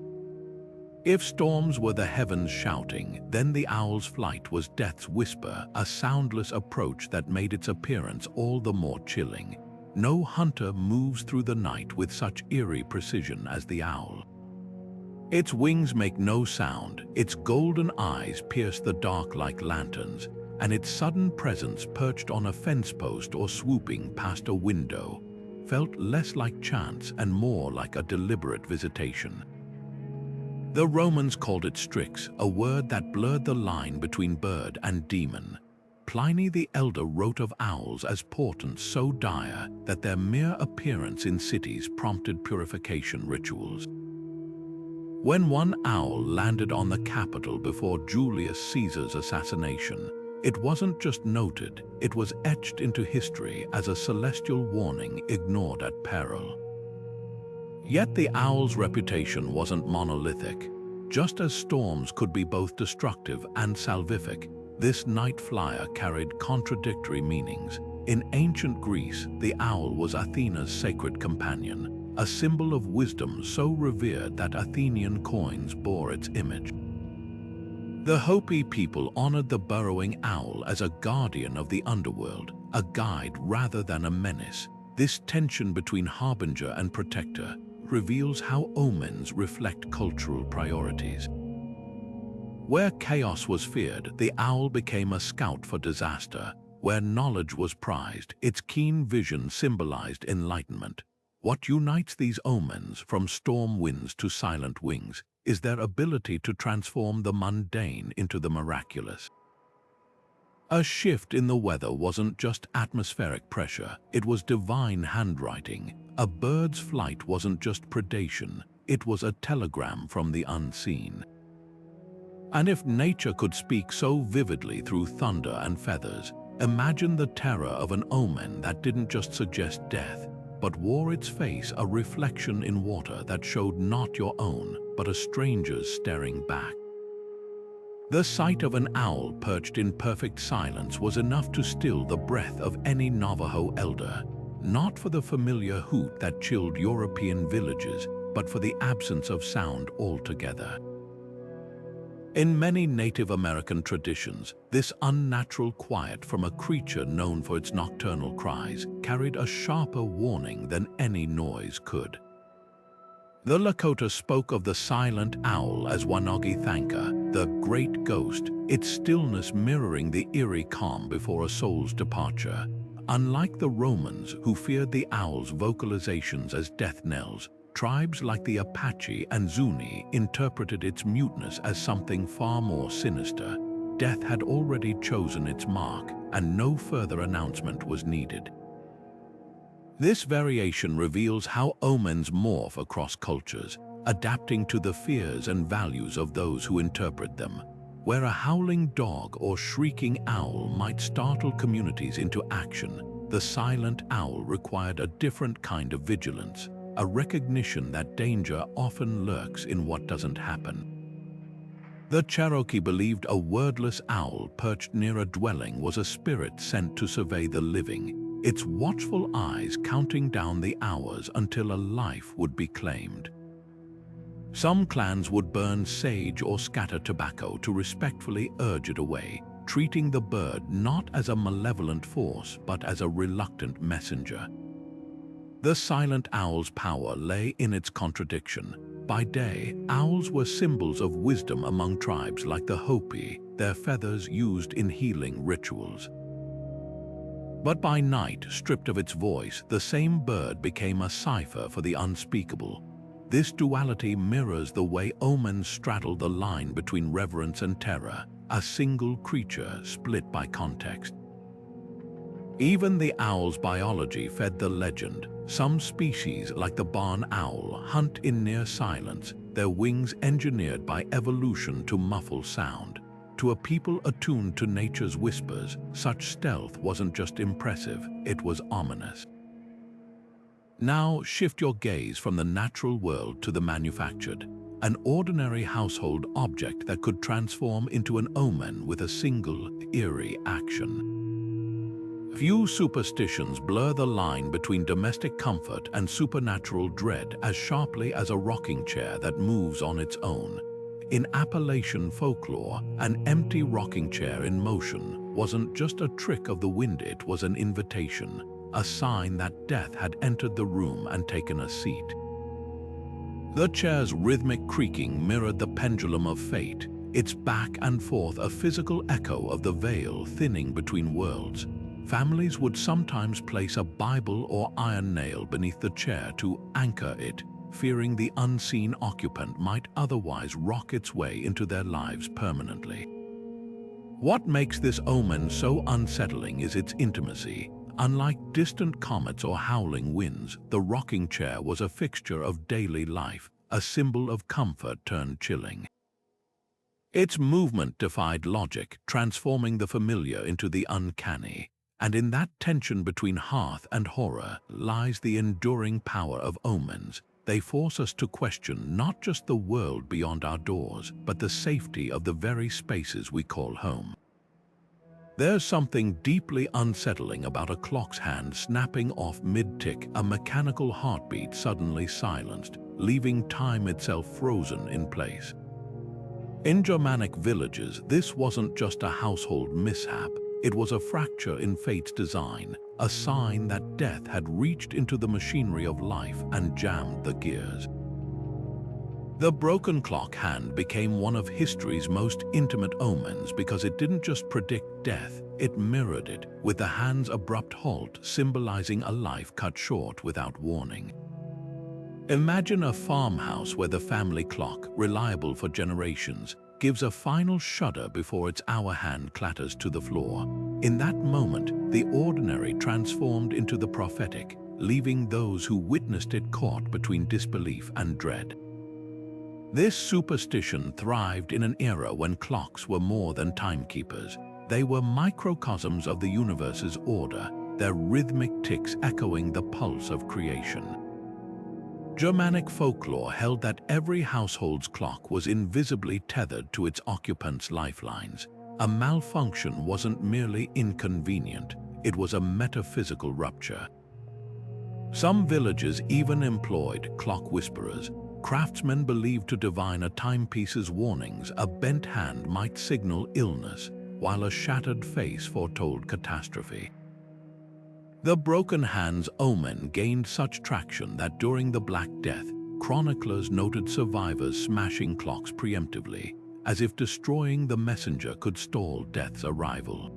Speaker 1: If storms were the heavens shouting, then the owl's flight was death's whisper, a soundless approach that made its appearance all the more chilling. No hunter moves through the night with such eerie precision as the owl. Its wings make no sound, its golden eyes pierce the dark like lanterns, and its sudden presence perched on a fence post or swooping past a window felt less like chance and more like a deliberate visitation. The Romans called it strix, a word that blurred the line between bird and demon. Pliny the Elder wrote of owls as portents so dire that their mere appearance in cities prompted purification rituals. When one owl landed on the Capitol before Julius Caesar's assassination, it wasn't just noted, it was etched into history as a celestial warning ignored at peril. Yet the owl's reputation wasn't monolithic. Just as storms could be both destructive and salvific, this night flyer carried contradictory meanings. In ancient Greece, the owl was Athena's sacred companion, a symbol of wisdom so revered that Athenian coins bore its image. The Hopi people honored the burrowing owl as a guardian of the underworld, a guide rather than a menace. This tension between harbinger and protector reveals how omens reflect cultural priorities. Where chaos was feared, the owl became a scout for disaster. Where knowledge was prized, its keen vision symbolized enlightenment. What unites these omens, from storm winds to silent wings, is their ability to transform the mundane into the miraculous. A shift in the weather wasn't just atmospheric pressure, it was divine handwriting. A bird's flight wasn't just predation, it was a telegram from the unseen. And if nature could speak so vividly through thunder and feathers, imagine the terror of an omen that didn't just suggest death, but wore its face a reflection in water that showed not your own, but a stranger's staring back. The sight of an owl perched in perfect silence was enough to still the breath of any Navajo elder, not for the familiar hoot that chilled European villages, but for the absence of sound altogether. In many Native American traditions, this unnatural quiet from a creature known for its nocturnal cries carried a sharper warning than any noise could. The Lakota spoke of the silent owl as Wanogithanka, the great ghost, its stillness mirroring the eerie calm before a soul's departure. Unlike the Romans, who feared the owl's vocalizations as death knells, tribes like the Apache and Zuni interpreted its muteness as something far more sinister. Death had already chosen its mark, and no further announcement was needed. This variation reveals how omens morph across cultures, adapting to the fears and values of those who interpret them. Where a howling dog or shrieking owl might startle communities into action, the silent owl required a different kind of vigilance, a recognition that danger often lurks in what doesn't happen. The Cherokee believed a wordless owl perched near a dwelling was a spirit sent to survey the living, its watchful eyes counting down the hours until a life would be claimed. Some clans would burn sage or scatter tobacco to respectfully urge it away, treating the bird not as a malevolent force but as a reluctant messenger. The silent owl's power lay in its contradiction. By day, owls were symbols of wisdom among tribes like the Hopi, their feathers used in healing rituals. But by night, stripped of its voice, the same bird became a cipher for the unspeakable. This duality mirrors the way omens straddle the line between reverence and terror, a single creature split by context. Even the owl's biology fed the legend. Some species, like the barn owl, hunt in near silence, their wings engineered by evolution to muffle sound. To a people attuned to nature's whispers, such stealth wasn't just impressive, it was ominous. Now shift your gaze from the natural world to the manufactured, an ordinary household object that could transform into an omen with a single, eerie action. Few superstitions blur the line between domestic comfort and supernatural dread as sharply as a rocking chair that moves on its own. In Appalachian folklore, an empty rocking chair in motion wasn't just a trick of the wind, it was an invitation, a sign that death had entered the room and taken a seat. The chair's rhythmic creaking mirrored the pendulum of fate, its back and forth a physical echo of the veil thinning between worlds. Families would sometimes place a Bible or iron nail beneath the chair to anchor it, fearing the unseen occupant might otherwise rock its way into their lives permanently. What makes this omen so unsettling is its intimacy. Unlike distant comets or howling winds, the rocking chair was a fixture of daily life, a symbol of comfort turned chilling. Its movement defied logic, transforming the familiar into the uncanny. And in that tension between hearth and horror lies the enduring power of omens. They force us to question not just the world beyond our doors, but the safety of the very spaces we call home. There's something deeply unsettling about a clock's hand snapping off mid-tick, a mechanical heartbeat suddenly silenced, leaving time itself frozen in place. In Germanic villages, this wasn't just a household mishap. It was a fracture in fate's design, a sign that death had reached into the machinery of life and jammed the gears. The broken clock hand became one of history's most intimate omens because it didn't just predict death, it mirrored it, with the hand's abrupt halt symbolizing a life cut short without warning. Imagine a farmhouse where the family clock, reliable for generations, gives a final shudder before its hour hand clatters to the floor. In that moment, the ordinary transformed into the prophetic, leaving those who witnessed it caught between disbelief and dread. This superstition thrived in an era when clocks were more than timekeepers. They were microcosms of the universe's order, their rhythmic ticks echoing the pulse of creation. Germanic folklore held that every household's clock was invisibly tethered to its occupants' lifelines. A malfunction wasn't merely inconvenient, it was a metaphysical rupture. Some villages even employed clock whisperers, craftsmen believed to divine a timepiece's warnings. A bent hand might signal illness, while a shattered face foretold catastrophe. The broken hand's omen gained such traction that during the Black Death, chroniclers noted survivors smashing clocks preemptively, as if destroying the messenger could stall death's arrival.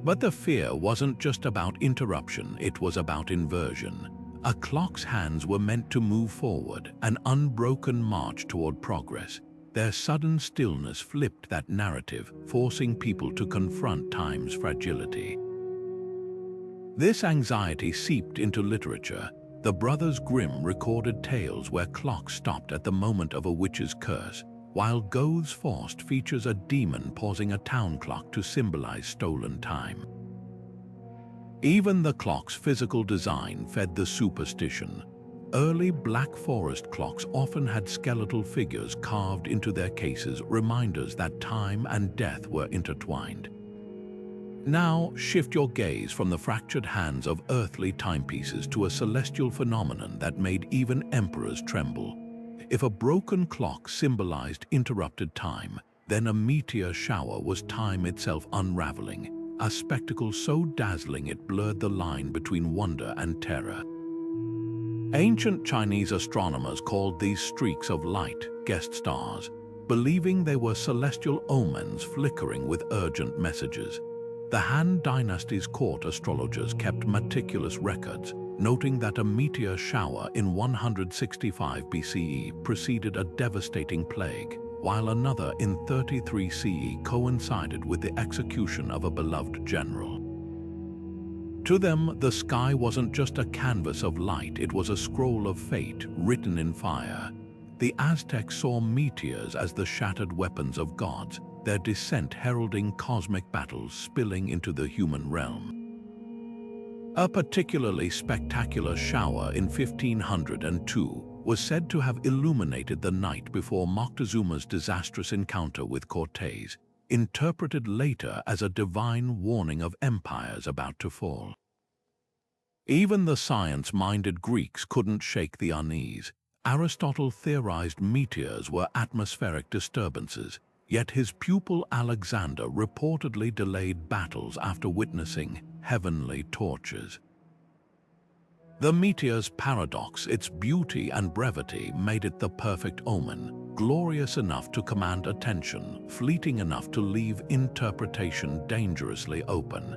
Speaker 1: But the fear wasn't just about interruption, it was about inversion. A clock's hands were meant to move forward, an unbroken march toward progress. Their sudden stillness flipped that narrative, forcing people to confront time's fragility. This anxiety seeped into literature. The Brothers Grimm recorded tales where clocks stopped at the moment of a witch's curse, while Goethe's Faust features a demon pausing a town clock to symbolize stolen time. Even the clock's physical design fed the superstition. Early Black Forest clocks often had skeletal figures carved into their cases, reminders that time and death were intertwined. Now shift your gaze from the fractured hands of earthly timepieces to a celestial phenomenon that made even emperors tremble. If a broken clock symbolized interrupted time, then a meteor shower was time itself unraveling, a spectacle so dazzling it blurred the line between wonder and terror. Ancient Chinese astronomers called these streaks of light guest stars, believing they were celestial omens flickering with urgent messages. The Han Dynasty's court astrologers kept meticulous records, noting that a meteor shower in 165 BCE preceded a devastating plague, while another in 33 CE coincided with the execution of a beloved general. To them, the sky wasn't just a canvas of light, it was a scroll of fate written in fire. The Aztecs saw meteors as the shattered weapons of gods, their descent heralding cosmic battles spilling into the human realm. A particularly spectacular shower in 1502 was said to have illuminated the night before Moctezuma's disastrous encounter with Cortés, interpreted later as a divine warning of empires about to fall. Even the science-minded Greeks couldn't shake the unease. Aristotle theorized meteors were atmospheric disturbances, yet his pupil Alexander reportedly delayed battles after witnessing heavenly torches. The meteor's paradox, its beauty and brevity, made it the perfect omen, glorious enough to command attention, fleeting enough to leave interpretation dangerously open.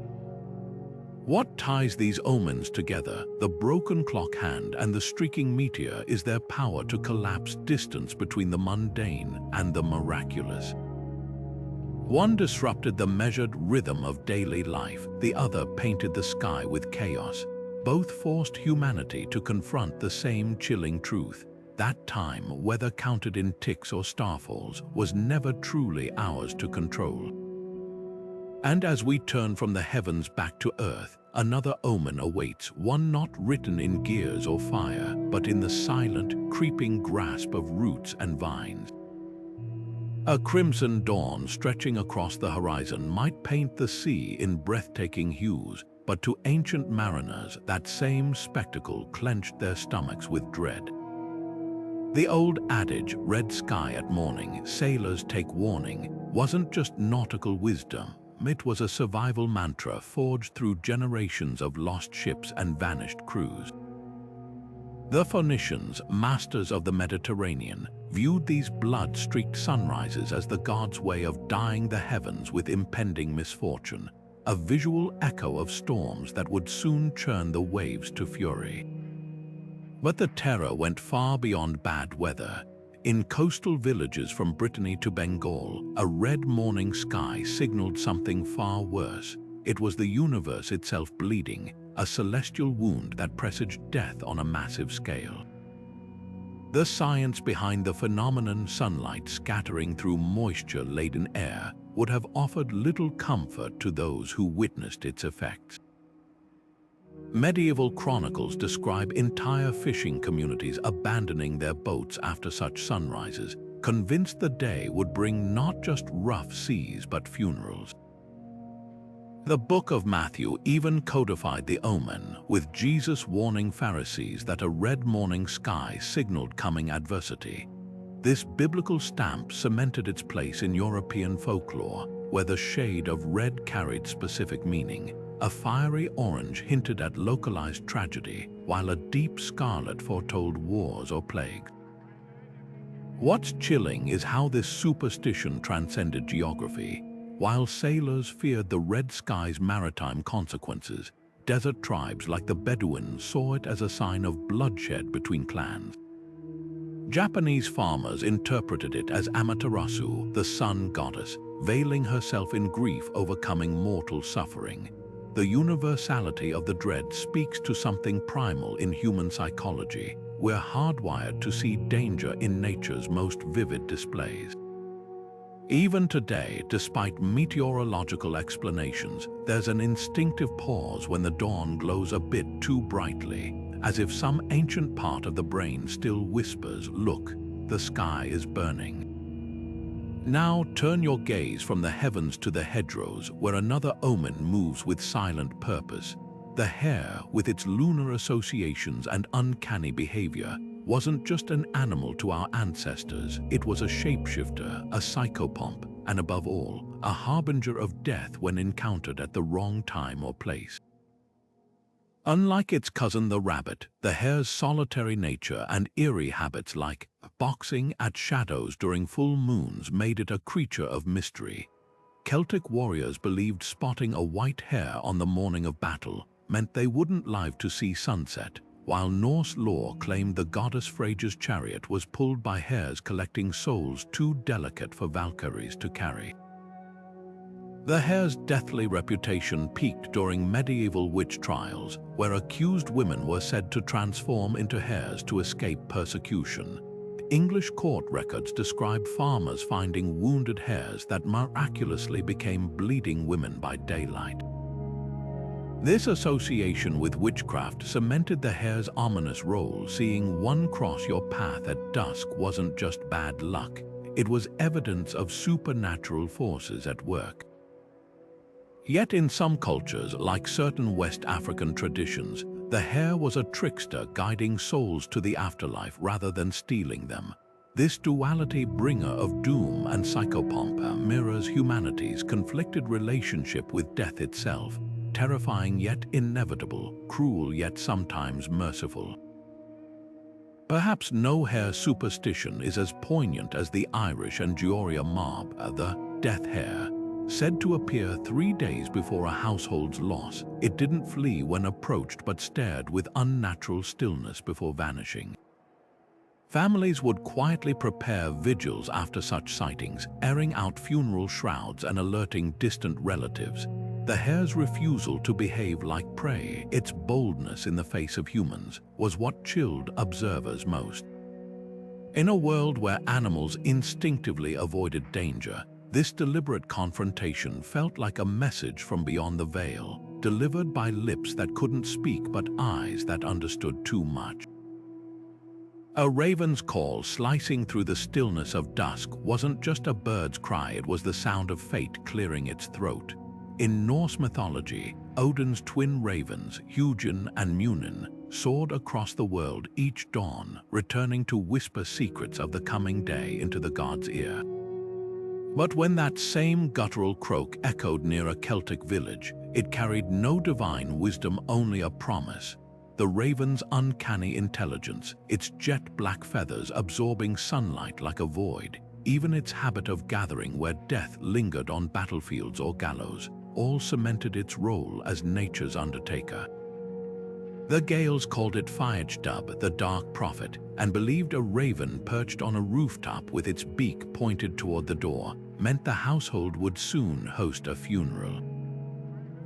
Speaker 1: What ties these omens together, the broken clock hand and the streaking meteor, is their power to collapse distance between the mundane and the miraculous. One disrupted the measured rhythm of daily life, the other painted the sky with chaos. Both forced humanity to confront the same chilling truth. That time, whether counted in ticks or starfalls, was never truly ours to control. And as we turn from the heavens back to earth, another omen awaits, one not written in gears or fire, but in the silent, creeping grasp of roots and vines. A crimson dawn stretching across the horizon might paint the sea in breathtaking hues, but to ancient mariners, that same spectacle clenched their stomachs with dread. The old adage, "red sky at morning, sailors take warning," wasn't just nautical wisdom. It was a survival mantra forged through generations of lost ships and vanished crews. The Phoenicians, masters of the Mediterranean, viewed these blood-streaked sunrises as the gods' way of dyeing the heavens with impending misfortune, a visual echo of storms that would soon churn the waves to fury. But the terror went far beyond bad weather. In coastal villages from Brittany to Bengal, a red morning sky signaled something far worse. It was the universe itself bleeding, a celestial wound that presaged death on a massive scale. The science behind the phenomenon, sunlight scattering through moisture-laden air, would have offered little comfort to those who witnessed its effects. Medieval chronicles describe entire fishing communities abandoning their boats after such sunrises, convinced the day would bring not just rough seas but funerals. The Book of Matthew even codified the omen, with Jesus warning Pharisees that a red morning sky signaled coming adversity. This biblical stamp cemented its place in European folklore, where the shade of red carried specific meaning. A fiery orange hinted at localized tragedy, while a deep scarlet foretold wars or plagues. What's chilling is how this superstition transcended geography. While sailors feared the red sky's maritime consequences, desert tribes like the Bedouins saw it as a sign of bloodshed between clans. Japanese farmers interpreted it as Amaterasu, the sun goddess, veiling herself in grief overcoming mortal suffering. The universality of the dread speaks to something primal in human psychology. We're hardwired to see danger in nature's most vivid displays. Even today, despite meteorological explanations, there's an instinctive pause when the dawn glows a bit too brightly, as if some ancient part of the brain still whispers, "Look, the sky is burning." Now turn your gaze from the heavens to the hedgerows, where another omen moves with silent purpose. The hare, with its lunar associations and uncanny behavior, wasn't just an animal to our ancestors. It was a shapeshifter, a psychopomp, and above all, a harbinger of death when encountered at the wrong time or place. Unlike its cousin the rabbit, the hare's solitary nature and eerie habits like boxing at shadows during full moons made it a creature of mystery. Celtic warriors believed spotting a white hare on the morning of battle meant they wouldn't live to see sunset, while Norse lore claimed the goddess Freyja's chariot was pulled by hares collecting souls too delicate for Valkyries to carry. The hare's deathly reputation peaked during medieval witch trials, where accused women were said to transform into hares to escape persecution. English court records describe farmers finding wounded hares that miraculously became bleeding women by daylight. This association with witchcraft cemented the hare's ominous role. Seeing one cross your path at dusk wasn't just bad luck, it was evidence of supernatural forces at work. Yet in some cultures, like certain West African traditions, the hare was a trickster guiding souls to the afterlife rather than stealing them. This duality, bringer of doom and psychopomp, mirrors humanity's conflicted relationship with death itself, terrifying yet inevitable, cruel yet sometimes merciful. Perhaps no hare superstition is as poignant as the Irish and Georia mob, the death hare. Said to appear 3 days before a household's loss, it didn't flee when approached but stared with unnatural stillness before vanishing. Families would quietly prepare vigils after such sightings, airing out funeral shrouds and alerting distant relatives. The hare's refusal to behave like prey, its boldness in the face of humans, was what chilled observers most. In a world where animals instinctively avoided danger, this deliberate confrontation felt like a message from beyond the veil, delivered by lips that couldn't speak but eyes that understood too much. A raven's call slicing through the stillness of dusk wasn't just a bird's cry, it was the sound of fate clearing its throat. In Norse mythology, Odin's twin ravens, Hugin and Munin, soared across the world each dawn, returning to whisper secrets of the coming day into the god's ear. But when that same guttural croak echoed near a Celtic village, it carried no divine wisdom, only a promise. The raven's uncanny intelligence, its jet-black feathers absorbing sunlight like a void, even its habit of gathering where death lingered on battlefields or gallows, all cemented its role as nature's undertaker. The Gaels called it Faichtdub, the Dark Prophet, and believed a raven perched on a rooftop with its beak pointed toward the door meant the household would soon host a funeral.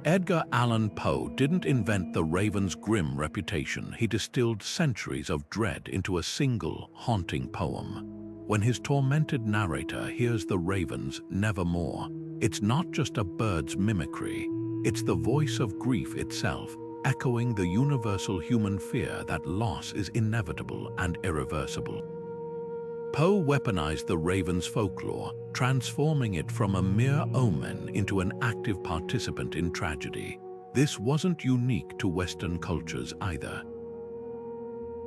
Speaker 1: Edgar Allan Poe didn't invent the raven's grim reputation, he distilled centuries of dread into a single, haunting poem. When his tormented narrator hears the raven's nevermore, it's not just a bird's mimicry, it's the voice of grief itself, echoing the universal human fear that loss is inevitable and irreversible. Poe weaponized the raven's folklore, transforming it from a mere omen into an active participant in tragedy. This wasn't unique to Western cultures either.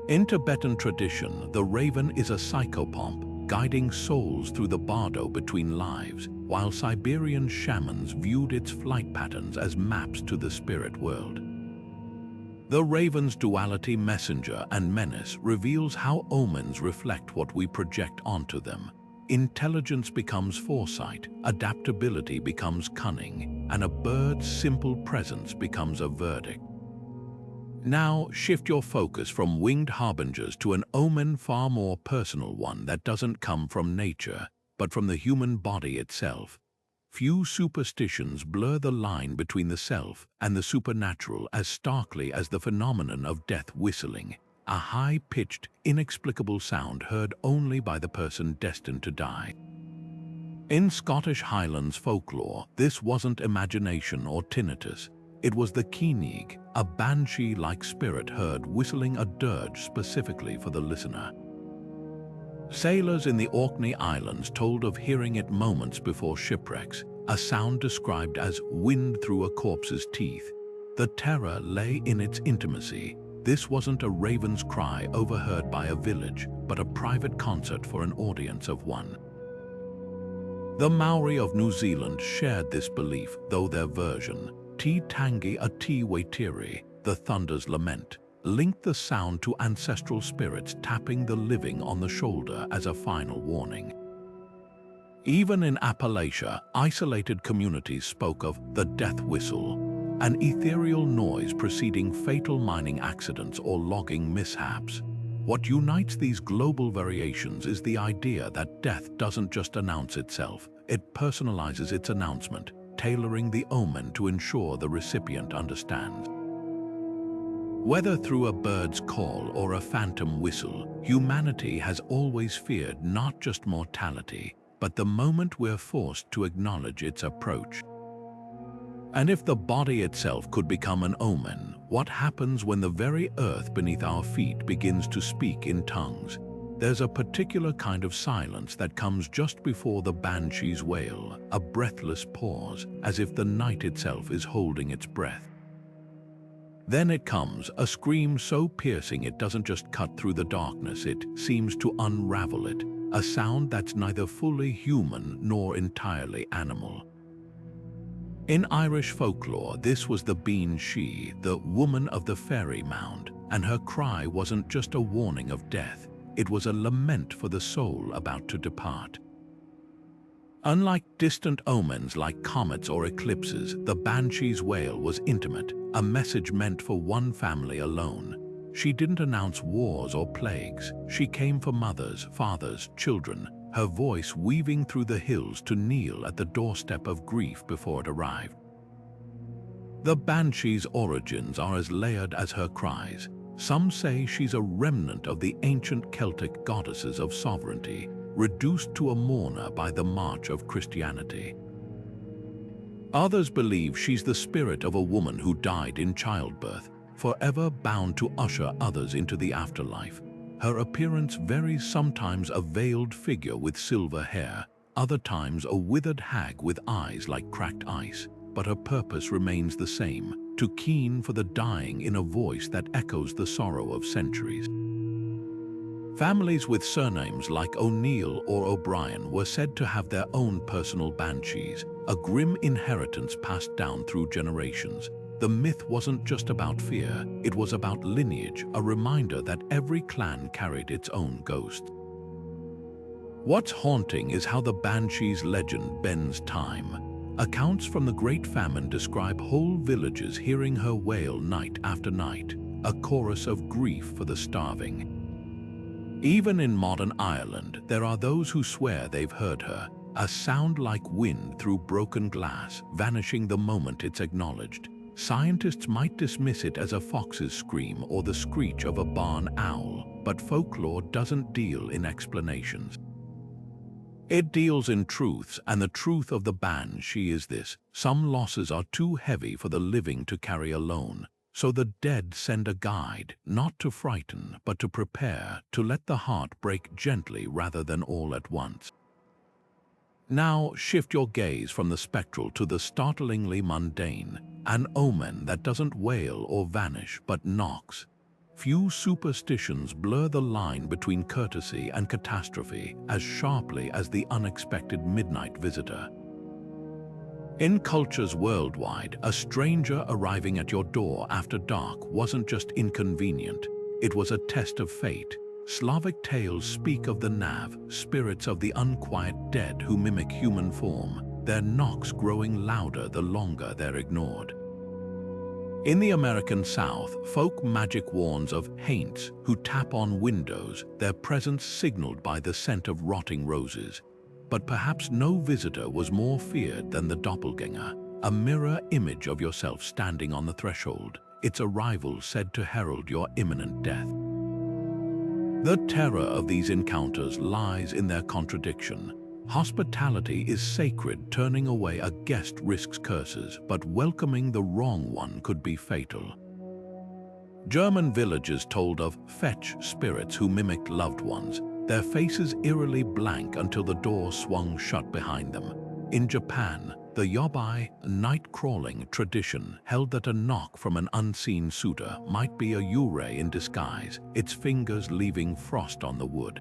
Speaker 1: In Tibetan tradition, the raven is a psychopomp, guiding souls through the bardo between lives, while Siberian shamans viewed its flight patterns as maps to the spirit world. The raven's duality, messenger and menace, reveals how omens reflect what we project onto them. Intelligence becomes foresight, adaptability becomes cunning, and a bird's simple presence becomes a verdict. Now, shift your focus from winged harbingers to an omen far more personal one that doesn't come from nature, but from the human body itself. Few superstitions blur the line between the self and the supernatural as starkly as the phenomenon of death whistling, a high-pitched, inexplicable sound heard only by the person destined to die. In Scottish Highlands folklore, this wasn't imagination or tinnitus. It was the Keenig, a banshee-like spirit heard whistling a dirge specifically for the listener. Sailors in the Orkney Islands told of hearing it moments before shipwrecks, a sound described as wind through a corpse's teeth. The terror lay in its intimacy. This wasn't a raven's cry overheard by a village, but a private concert for an audience of one. The Maori of New Zealand shared this belief, though their version, Te Tangi a Te Waitiri, the thunder's lament, linked the sound to ancestral spirits tapping the living on the shoulder as a final warning. Even in Appalachia, isolated communities spoke of the death whistle, an ethereal noise preceding fatal mining accidents or logging mishaps. What unites these global variations is the idea that death doesn't just announce itself, it personalizes its announcement. tailoring the omen to ensure the recipient understands. Whether through a bird's call or a phantom whistle, humanity has always feared not just mortality, but the moment we're forced to acknowledge its approach. And if the body itself could become an omen, what happens when the very earth beneath our feet begins to speak in tongues? There's a particular kind of silence that comes just before the banshee's wail, a breathless pause, as if the night itself is holding its breath. Then it comes, a scream so piercing it doesn't just cut through the darkness, it seems to unravel it, a sound that's neither fully human nor entirely animal. In Irish folklore, this was the Banshee, the woman of the fairy mound, and her cry wasn't just a warning of death, it was a lament for the soul about to depart. Unlike distant omens like comets or eclipses, the Banshee's wail was intimate, a message meant for one family alone. She didn't announce wars or plagues. She came for mothers, fathers, children, her voice weaving through the hills to kneel at the doorstep of grief before it arrived. The Banshee's origins are as layered as her cries. Some say she's a remnant of the ancient Celtic goddesses of sovereignty, reduced to a mourner by the march of Christianity. Others believe she's the spirit of a woman who died in childbirth, forever bound to usher others into the afterlife. Her appearance varies, sometimes a veiled figure with silver hair, other times a withered hag with eyes like cracked ice, but her purpose remains the same, to keen for the dying in a voice that echoes the sorrow of centuries. Families with surnames like O'Neill or O'Brien were said to have their own personal banshees, a grim inheritance passed down through generations. The myth wasn't just about fear, it was about lineage, a reminder that every clan carried its own ghost. What's haunting is how the Banshee's legend bends time. Accounts from the Great Famine describe whole villages hearing her wail night after night, a chorus of grief for the starving. Even in modern Ireland, there are those who swear they've heard her, a sound like wind through broken glass, vanishing the moment it's acknowledged. Scientists might dismiss it as a fox's scream or the screech of a barn owl, but folklore doesn't deal in explanations. It deals in truths, and the truth of the Banshee is this: some losses are too heavy for the living to carry alone, so the dead send a guide, not to frighten, but to prepare, to let the heart break gently rather than all at once. Now shift your gaze from the spectral to the startlingly mundane, an omen that doesn't wail or vanish but knocks. Few superstitions blur the line between courtesy and catastrophe as sharply as the unexpected midnight visitor. In cultures worldwide, a stranger arriving at your door after dark wasn't just inconvenient, it was a test of fate. Slavic tales speak of the Nav, spirits of the unquiet dead who mimic human form, their knocks growing louder the longer they're ignored. In the American South, folk magic warns of haints who tap on windows, their presence signaled by the scent of rotting roses. But perhaps no visitor was more feared than the doppelganger, a mirror image of yourself standing on the threshold, its arrival said to herald your imminent death. The terror of these encounters lies in their contradiction. Hospitality is sacred, turning away a guest risks curses, but welcoming the wrong one could be fatal. German villagers told of fetch spirits who mimicked loved ones, their faces eerily blank until the door swung shut behind them. In Japan, the yobai, night-crawling tradition held that a knock from an unseen suitor might be a yurei in disguise, its fingers leaving frost on the wood.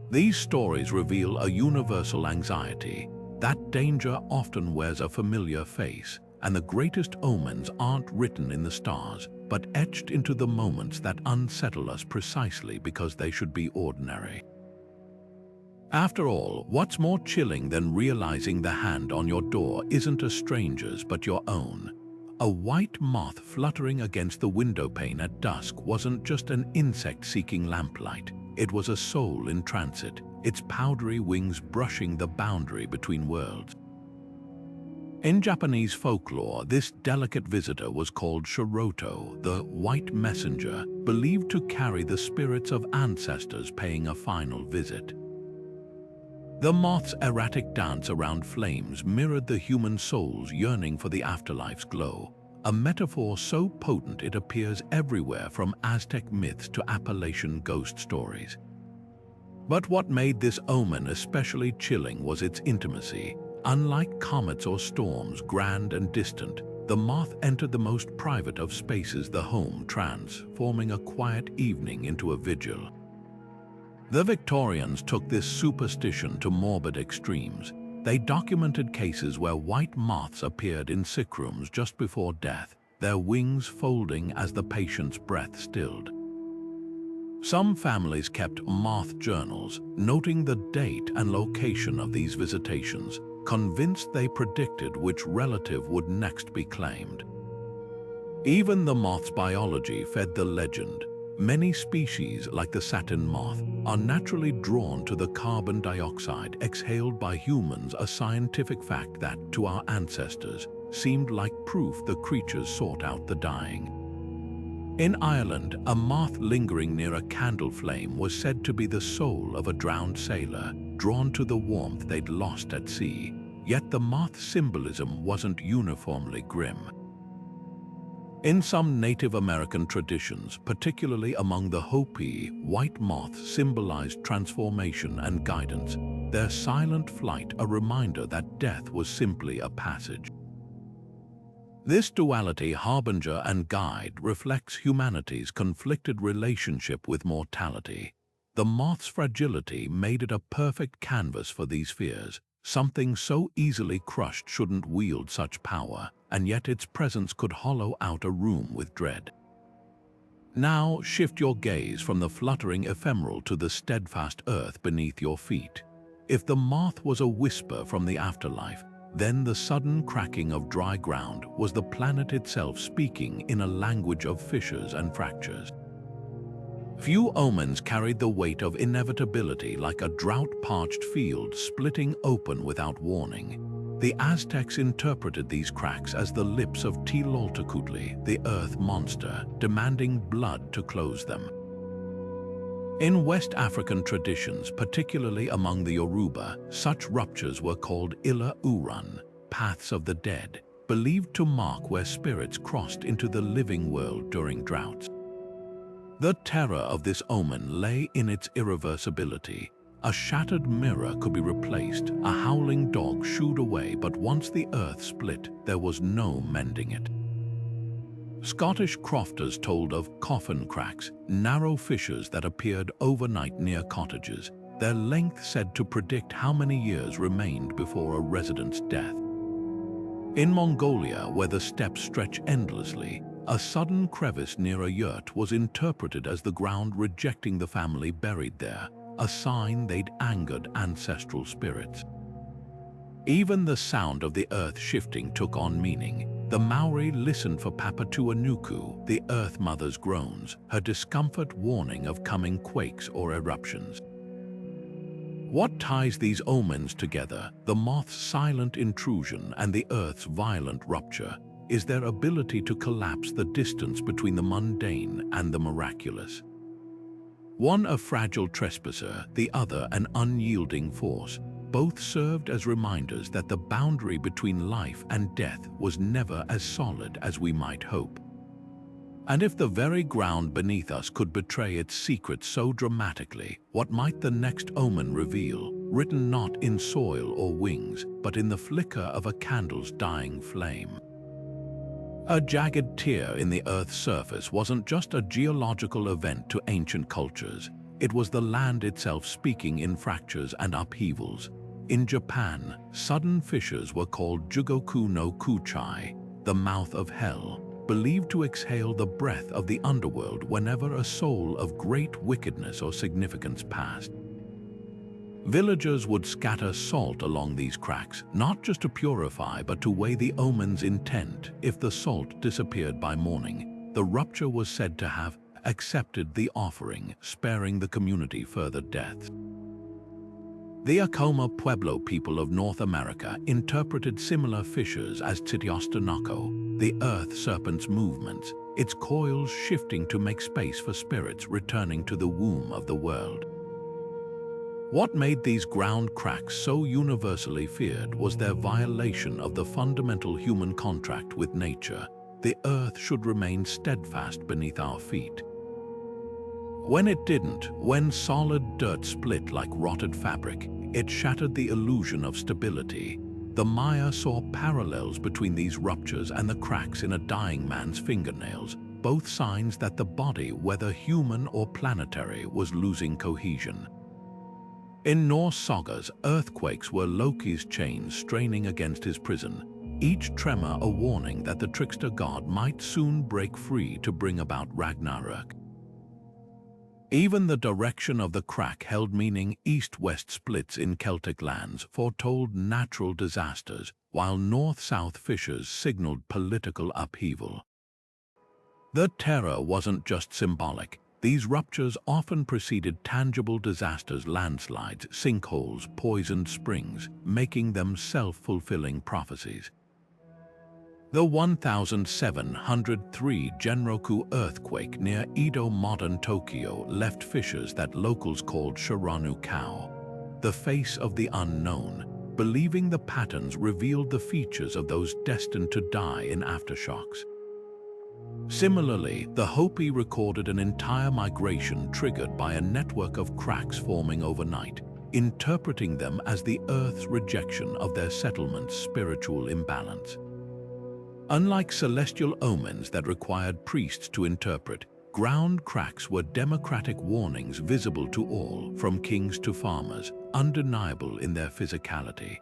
Speaker 1: These stories reveal a universal anxiety. That danger often wears a familiar face, and the greatest omens aren't written in the stars, but etched into the moments that unsettle us precisely because they should be ordinary. After all, what's more chilling than realizing the hand on your door isn't a stranger's but your own? A white moth fluttering against the windowpane at dusk wasn't just an insect seeking lamplight. It was a soul in transit, its powdery wings brushing the boundary between worlds. In Japanese folklore, this delicate visitor was called Shiroto, the white messenger, believed to carry the spirits of ancestors paying a final visit. The moth's erratic dance around flames mirrored the human soul's yearning for the afterlife's glow, a metaphor so potent it appears everywhere from Aztec myths to Appalachian ghost stories. But what made this omen especially chilling was its intimacy. Unlike comets or storms, grand and distant, the moth entered the most private of spaces, the home, transforming a quiet evening into a vigil. The Victorians took this superstition to morbid extremes. They documented cases where white moths appeared in sick rooms just before death, their wings folding as the patient's breath stilled. Some families kept moth journals, noting the date and location of these visitations, convinced they predicted which relative would next be claimed. Even the moth's biology fed the legend. Many species, like the satin moth, are naturally drawn to the carbon dioxide exhaled by humans, a scientific fact that, to our ancestors, seemed like proof the creatures sought out the dying. In Ireland, a moth lingering near a candle flame was said to be the soul of a drowned sailor, drawn to the warmth they'd lost at sea. Yet the moth's symbolism wasn't uniformly grim. In some Native American traditions, particularly among the Hopi, white moths symbolized transformation and guidance, their silent flight a reminder that death was simply a passage. This duality, harbinger and guide, reflects humanity's conflicted relationship with mortality. The moth's fragility made it a perfect canvas for these fears. Something so easily crushed shouldn't wield such power, and yet its presence could hollow out a room with dread. Now shift your gaze from the fluttering ephemeral to the steadfast earth beneath your feet. If the moth was a whisper from the afterlife, then the sudden cracking of dry ground was the planet itself speaking in a language of fissures and fractures. Few omens carried the weight of inevitability like a drought-parched field splitting open without warning. The Aztecs interpreted these cracks as the lips of Tezcatlipoca, the earth monster, demanding blood to close them. In West African traditions, particularly among the Yoruba, such ruptures were called Ila Uran, paths of the dead, believed to mark where spirits crossed into the living world during droughts. The terror of this omen lay in its irreversibility. A shattered mirror could be replaced, a howling dog shooed away, but once the earth split, there was no mending it. Scottish crofters told of coffin cracks, narrow fissures that appeared overnight near cottages, their length said to predict how many years remained before a resident's death. In Mongolia, where the steppes stretch endlessly, a sudden crevice near a yurt was interpreted as the ground rejecting the family buried there, a sign they'd angered ancestral spirits. Even the sound of the earth shifting took on meaning. The Maori listened for Papatuanuku, the Earth Mother's groans, her discomfort warning of coming quakes or eruptions. What ties these omens together, the moth's silent intrusion and the Earth's violent rupture, is their ability to collapse the distance between the mundane and the miraculous. One a fragile trespasser, the other an unyielding force. Both served as reminders that the boundary between life and death was never as solid as we might hope. And if the very ground beneath us could betray its secrets so dramatically, what might the next omen reveal, written not in soil or wings, but in the flicker of a candle's dying flame? A jagged tear in the Earth's surface wasn't just a geological event to ancient cultures. It was the land itself speaking in fractures and upheavals. In Japan, sudden fissures were called Jugoku no Kuchai, the mouth of hell, believed to exhale the breath of the underworld whenever a soul of great wickedness or significance passed. Villagers would scatter salt along these cracks, not just to purify but to weigh the omen's intent. If the salt disappeared by morning, the rupture was said to have accepted the offering, sparing the community further deaths. The Acoma Pueblo people of North America interpreted similar fissures as Titiostanako, the earth serpent's movements, its coils shifting to make space for spirits returning to the womb of the world. What made these ground cracks so universally feared was their violation of the fundamental human contract with nature. The earth should remain steadfast beneath our feet. When it didn't, when solid dirt split like rotted fabric, it shattered the illusion of stability. The Maya saw parallels between these ruptures and the cracks in a dying man's fingernails, both signs that the body, whether human or planetary, was losing cohesion. In Norse sagas, earthquakes were Loki's chains straining against his prison, each tremor a warning that the trickster god might soon break free to bring about Ragnarök. Even the direction of the crack held meaning. East-west splits in Celtic lands foretold natural disasters, while north-south fissures signaled political upheaval. The terror wasn't just symbolic. These ruptures often preceded tangible disasters: landslides, sinkholes, poisoned springs, making them self-fulfilling prophecies. The 1703 Genroku earthquake near Edo, modern Tokyo, left fissures that locals called Shiranu Kao, the face of the unknown, believing the patterns revealed the features of those destined to die in aftershocks. Similarly, the Hopi recorded an entire migration triggered by a network of cracks forming overnight, interpreting them as the Earth's rejection of their settlement's spiritual imbalance. Unlike celestial omens that required priests to interpret, ground cracks were democratic warnings visible to all, from kings to farmers, undeniable in their physicality.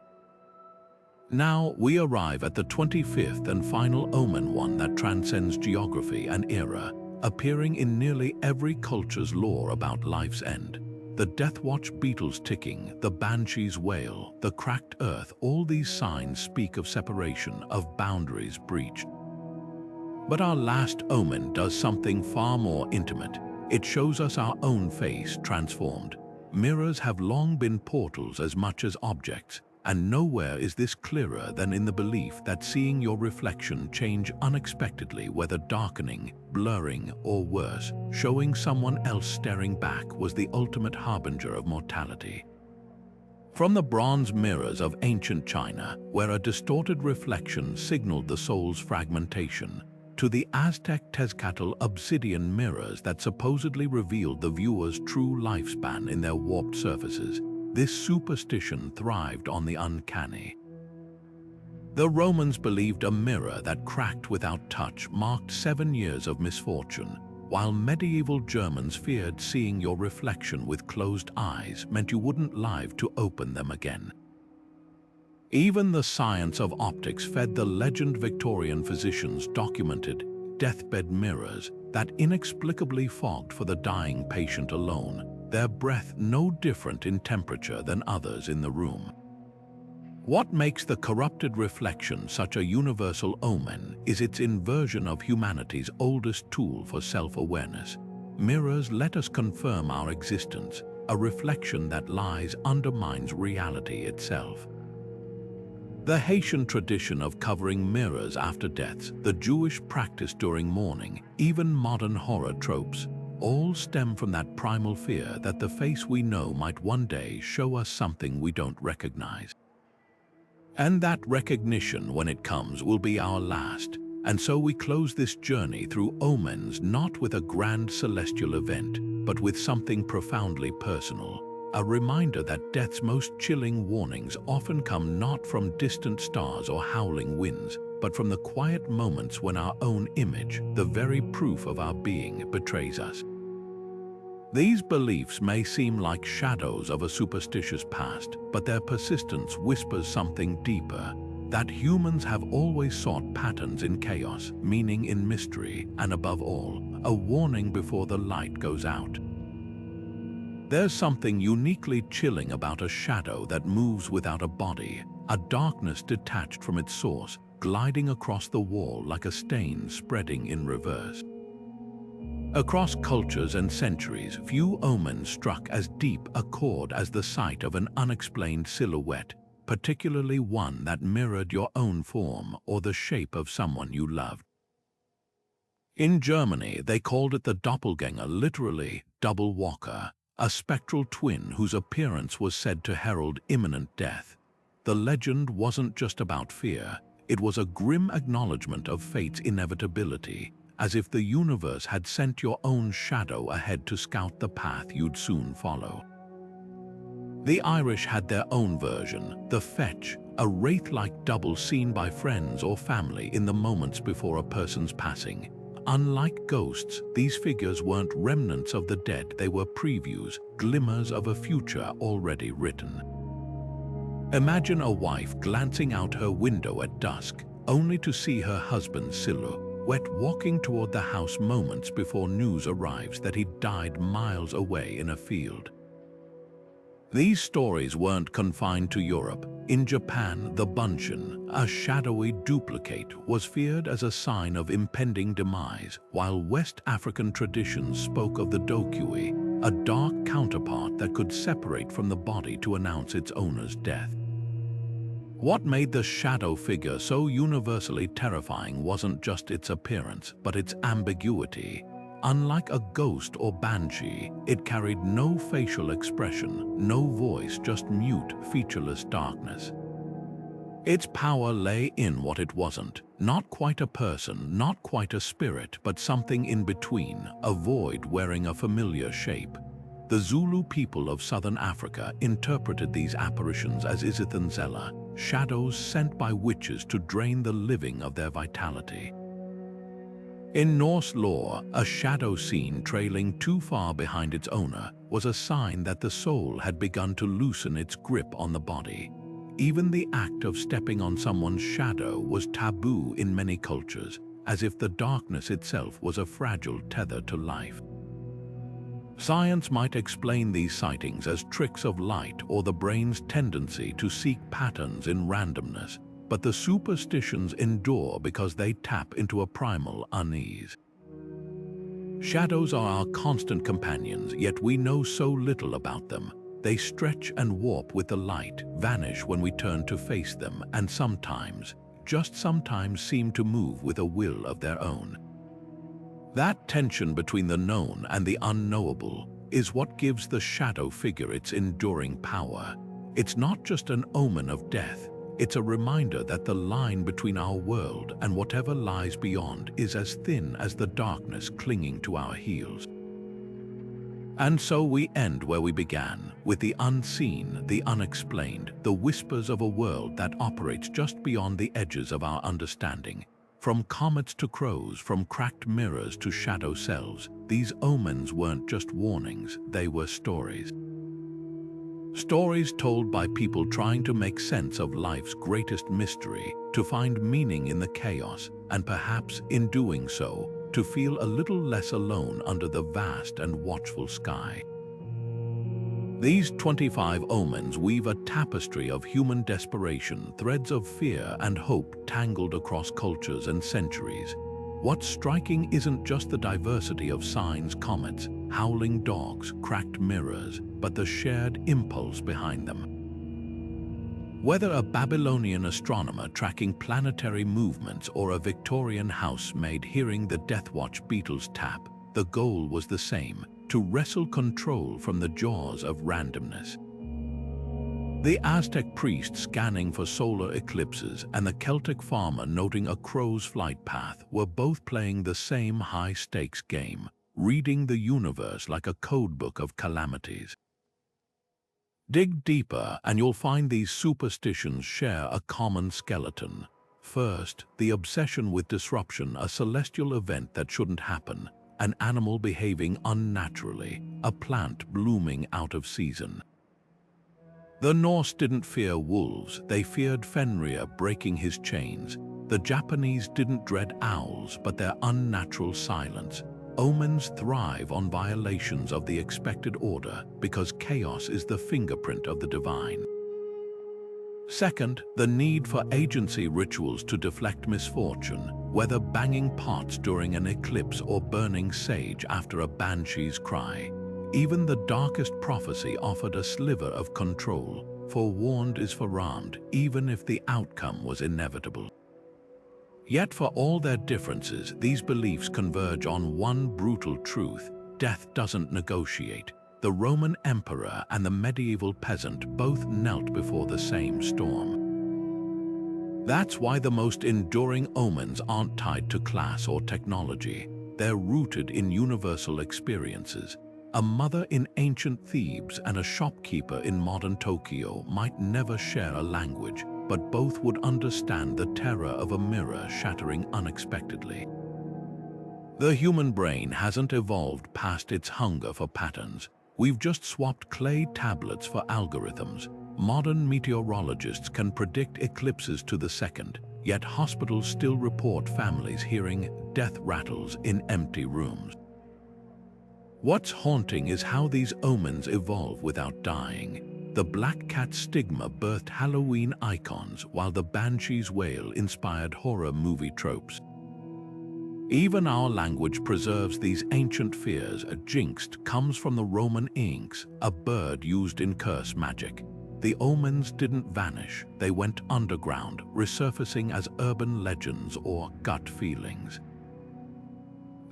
Speaker 1: Now we arrive at the 25th and final omen, one that transcends geography and era, appearing in nearly every culture's lore about life's end. The death watch, beetles ticking, the banshee's wail, the cracked earth, all these signs speak of separation, of boundaries breached. But our last omen does something far more intimate. It shows us our own face transformed. Mirrors have long been portals as much as objects, and nowhere is this clearer than in the belief that seeing your reflection change unexpectedly, whether darkening, blurring, or worse, showing someone else staring back, was the ultimate harbinger of mortality. From the bronze mirrors of ancient China, where a distorted reflection signaled the soul's fragmentation, to the Aztec Tezcatl obsidian mirrors that supposedly revealed the viewer's true lifespan in their warped surfaces, this superstition thrived on the uncanny. The Romans believed a mirror that cracked without touch marked 7 years of misfortune, while medieval Germans feared seeing your reflection with closed eyes meant you wouldn't live to open them again. Even the science of optics fed the legend. Victorian physicians documented deathbed mirrors that inexplicably fogged for the dying patient alone, their breath no different in temperature than others in the room. What makes the corrupted reflection such a universal omen is its inversion of humanity's oldest tool for self-awareness. Mirrors let us confirm our existence. A reflection that lies undermines reality itself. The Haitian tradition of covering mirrors after deaths, the Jewish practice during mourning, even modern horror tropes, all stem from that primal fear that the face we know might one day show us something we don't recognize. And that recognition, when it comes, will be our last. And so we close this journey through omens, not with a grand celestial event, but with something profoundly personal. A reminder that death's most chilling warnings often come not from distant stars or howling winds, but from the quiet moments when our own image, the very proof of our being, betrays us. These beliefs may seem like shadows of a superstitious past, but their persistence whispers something deeper, that humans have always sought patterns in chaos, meaning in mystery, and above all, a warning before the light goes out. There's something uniquely chilling about a shadow that moves without a body, a darkness detached from its source, gliding across the wall like a stain spreading in reverse. Across cultures and centuries, few omens struck as deep a chord as the sight of an unexplained silhouette, particularly one that mirrored your own form or the shape of someone you loved. In Germany, they called it the doppelganger, literally double walker, a spectral twin whose appearance was said to herald imminent death. The legend wasn't just about fear, it was a grim acknowledgement of fate's inevitability, as if the universe had sent your own shadow ahead to scout the path you'd soon follow. The Irish had their own version, the fetch, a wraith-like double seen by friends or family in the moments before a person's passing. Unlike ghosts, these figures weren't remnants of the dead, they were previews, glimmers of a future already written. Imagine a wife glancing out her window at dusk, only to see her husband's silhouette walking toward the house moments before news arrives that he died miles away in a field. These stories weren't confined to Europe. In Japan, the Banshee, a shadowy duplicate, was feared as a sign of impending demise, while West African traditions spoke of the dokui, a dark counterpart that could separate from the body to announce its owner's death. What made the shadow figure so universally terrifying wasn't just its appearance, but its ambiguity. Unlike a ghost or banshee, it carried no facial expression, no voice, just mute, featureless darkness. Its power lay in what it wasn't, not quite a person, not quite a spirit, but something in between, a void wearing a familiar shape. The Zulu people of southern Africa interpreted these apparitions as izithanzela, shadows sent by witches to drain the living of their vitality. In Norse lore, a shadow seen trailing too far behind its owner was a sign that the soul had begun to loosen its grip on the body. Even the act of stepping on someone's shadow was taboo in many cultures, as if the darkness itself was a fragile tether to life. Science might explain these sightings as tricks of light or the brain's tendency to seek patterns in randomness, but the superstitions endure because they tap into a primal unease. Shadows are our constant companions, yet we know so little about them. They stretch and warp with the light, vanish when we turn to face them, and sometimes, just sometimes, seem to move with a will of their own. That tension between the known and the unknowable is what gives the shadow figure its enduring power. It's not just an omen of death, it's a reminder that the line between our world and whatever lies beyond is as thin as the darkness clinging to our heels. And so we end where we began, with the unseen, the unexplained, the whispers of a world that operates just beyond the edges of our understanding. From comets to crows, from cracked mirrors to shadow selves, these omens weren't just warnings, they were stories. Stories told by people trying to make sense of life's greatest mystery, to find meaning in the chaos, and perhaps, in doing so, to feel a little less alone under the vast and watchful sky. These 25 omens weave a tapestry of human desperation, threads of fear and hope tangled across cultures and centuries. What's striking isn't just the diversity of signs, comets, howling dogs, cracked mirrors, but the shared impulse behind them. Whether a Babylonian astronomer tracking planetary movements or a Victorian housemaid hearing the Death Watch Beetle's tap, the goal was the same: to wrestle control from the jaws of randomness. The Aztec priest scanning for solar eclipses and the Celtic farmer noting a crow's flight path were both playing the same high-stakes game, reading the universe like a codebook of calamities. Dig deeper and you'll find these superstitions share a common skeleton. First, the obsession with disruption, a celestial event that shouldn't happen, an animal behaving unnaturally, a plant blooming out of season. The Norse didn't fear wolves, they feared Fenrir breaking his chains. The Japanese didn't dread owls, but their unnatural silence. Omens thrive on violations of the expected order because chaos is the fingerprint of the divine. Second, the need for agency rituals to deflect misfortune, whether banging pots during an eclipse or burning sage after a banshee's cry. Even the darkest prophecy offered a sliver of control. Forewarned is forearmed, even if the outcome was inevitable. Yet for all their differences, these beliefs converge on one brutal truth: death doesn't negotiate. The Roman emperor and the medieval peasant both knelt before the same storm. That's why the most enduring omens aren't tied to class or technology. They're rooted in universal experiences. A mother in ancient Thebes and a shopkeeper in modern Tokyo might never share a language, but both would understand the terror of a mirror shattering unexpectedly. The human brain hasn't evolved past its hunger for patterns. We've just swapped clay tablets for algorithms. Modern meteorologists can predict eclipses to the second, yet hospitals still report families hearing death rattles in empty rooms. What's haunting is how these omens evolve without dying. The black cat stigma birthed Halloween icons, while the banshee's wail inspired horror movie tropes. Even our language preserves these ancient fears. A jinxed comes from the Roman inks, a bird used in curse magic. The omens didn't vanish, they went underground, resurfacing as urban legends or gut feelings.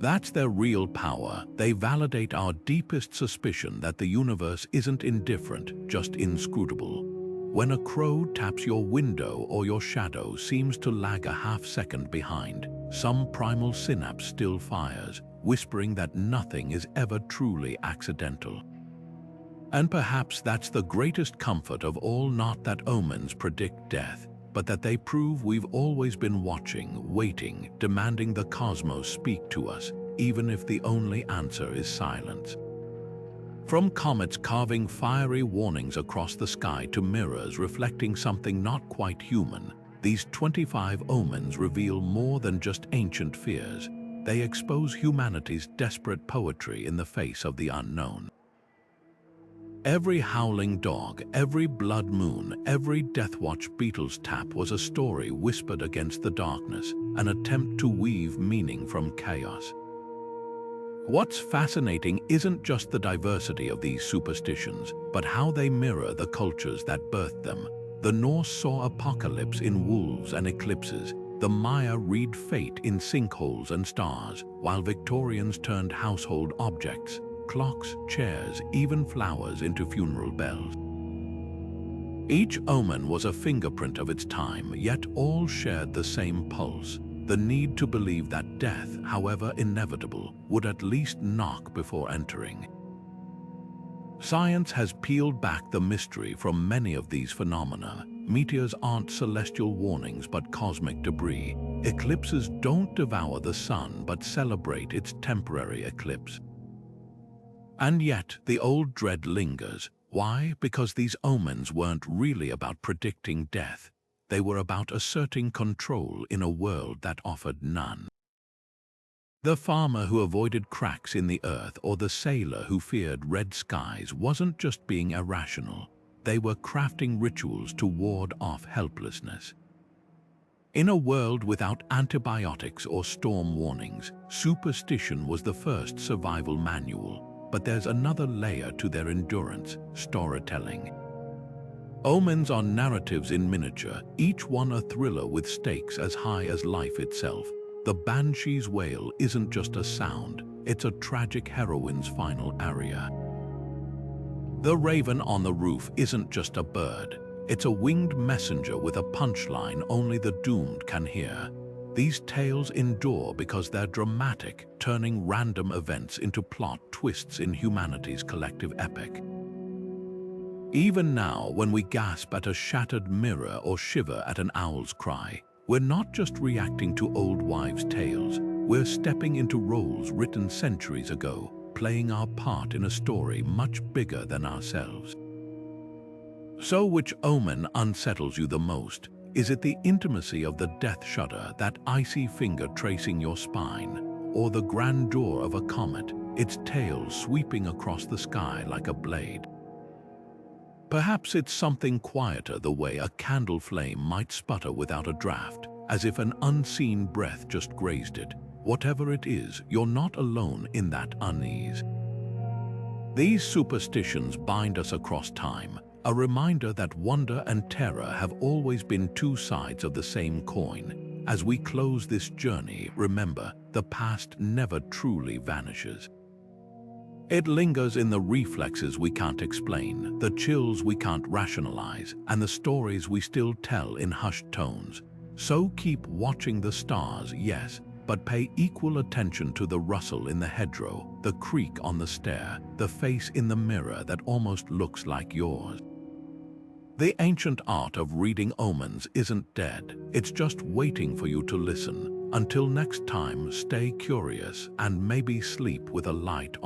Speaker 1: That's their real power. They validate our deepest suspicion that the universe isn't indifferent, just inscrutable. When a crow taps your window or your shadow seems to lag a half-second behind, some primal synapse still fires, whispering that nothing is ever truly accidental. And perhaps that's the greatest comfort of all, not that omens predict death, but that they prove we've always been watching, waiting, demanding the cosmos speak to us, even if the only answer is silence. From comets carving fiery warnings across the sky to mirrors reflecting something not quite human, these 25 omens reveal more than just ancient fears. They expose humanity's desperate poetry in the face of the unknown. Every howling dog, every blood moon, every deathwatch beetle's tap was a story whispered against the darkness, an attempt to weave meaning from chaos. What's fascinating isn't just the diversity of these superstitions, but how they mirror the cultures that birthed them. The Norse saw apocalypse in wolves and eclipses. The Maya read fate in sinkholes and stars, while Victorians turned household objects, clocks, chairs, even flowers, into funeral bells. Each omen was a fingerprint of its time, yet all shared the same pulse: the need to believe that death, however inevitable, would at least knock before entering. Science has peeled back the mystery from many of these phenomena. Meteors aren't celestial warnings but cosmic debris. Eclipses don't devour the sun but celebrate its temporary eclipse. And yet, the old dread lingers. Why? Because these omens weren't really about predicting death. They were about asserting control in a world that offered none. The farmer who avoided cracks in the earth or the sailor who feared red skies wasn't just being irrational. They were crafting rituals to ward off helplessness. In a world without antibiotics or storm warnings, superstition was the first survival manual. But there's another layer to their endurance: storytelling. Omens are narratives in miniature, each one a thriller with stakes as high as life itself. The banshee's wail isn't just a sound, it's a tragic heroine's final aria. The raven on the roof isn't just a bird, it's a winged messenger with a punchline only the doomed can hear. These tales endure because they're dramatic, turning random events into plot twists in humanity's collective epic. Even now, when we gasp at a shattered mirror or shiver at an owl's cry, we're not just reacting to old wives' tales, we're stepping into roles written centuries ago, playing our part in a story much bigger than ourselves. So which omen unsettles you the most? Is it the intimacy of the death shudder, that icy finger tracing your spine, or the grandeur of a comet, its tail sweeping across the sky like a blade? Perhaps it's something quieter, the way a candle flame might sputter without a draft, as if an unseen breath just grazed it. Whatever it is, you're not alone in that unease. These superstitions bind us across time, a reminder that wonder and terror have always been two sides of the same coin. As we close this journey, remember, the past never truly vanishes. It lingers in the reflexes we can't explain, the chills we can't rationalize, and the stories we still tell in hushed tones. So keep watching the stars, yes, but pay equal attention to the rustle in the hedgerow, the creak on the stair, the face in the mirror that almost looks like yours. The ancient art of reading omens isn't dead, it's just waiting for you to listen. Until next time, stay curious and maybe sleep with a light on.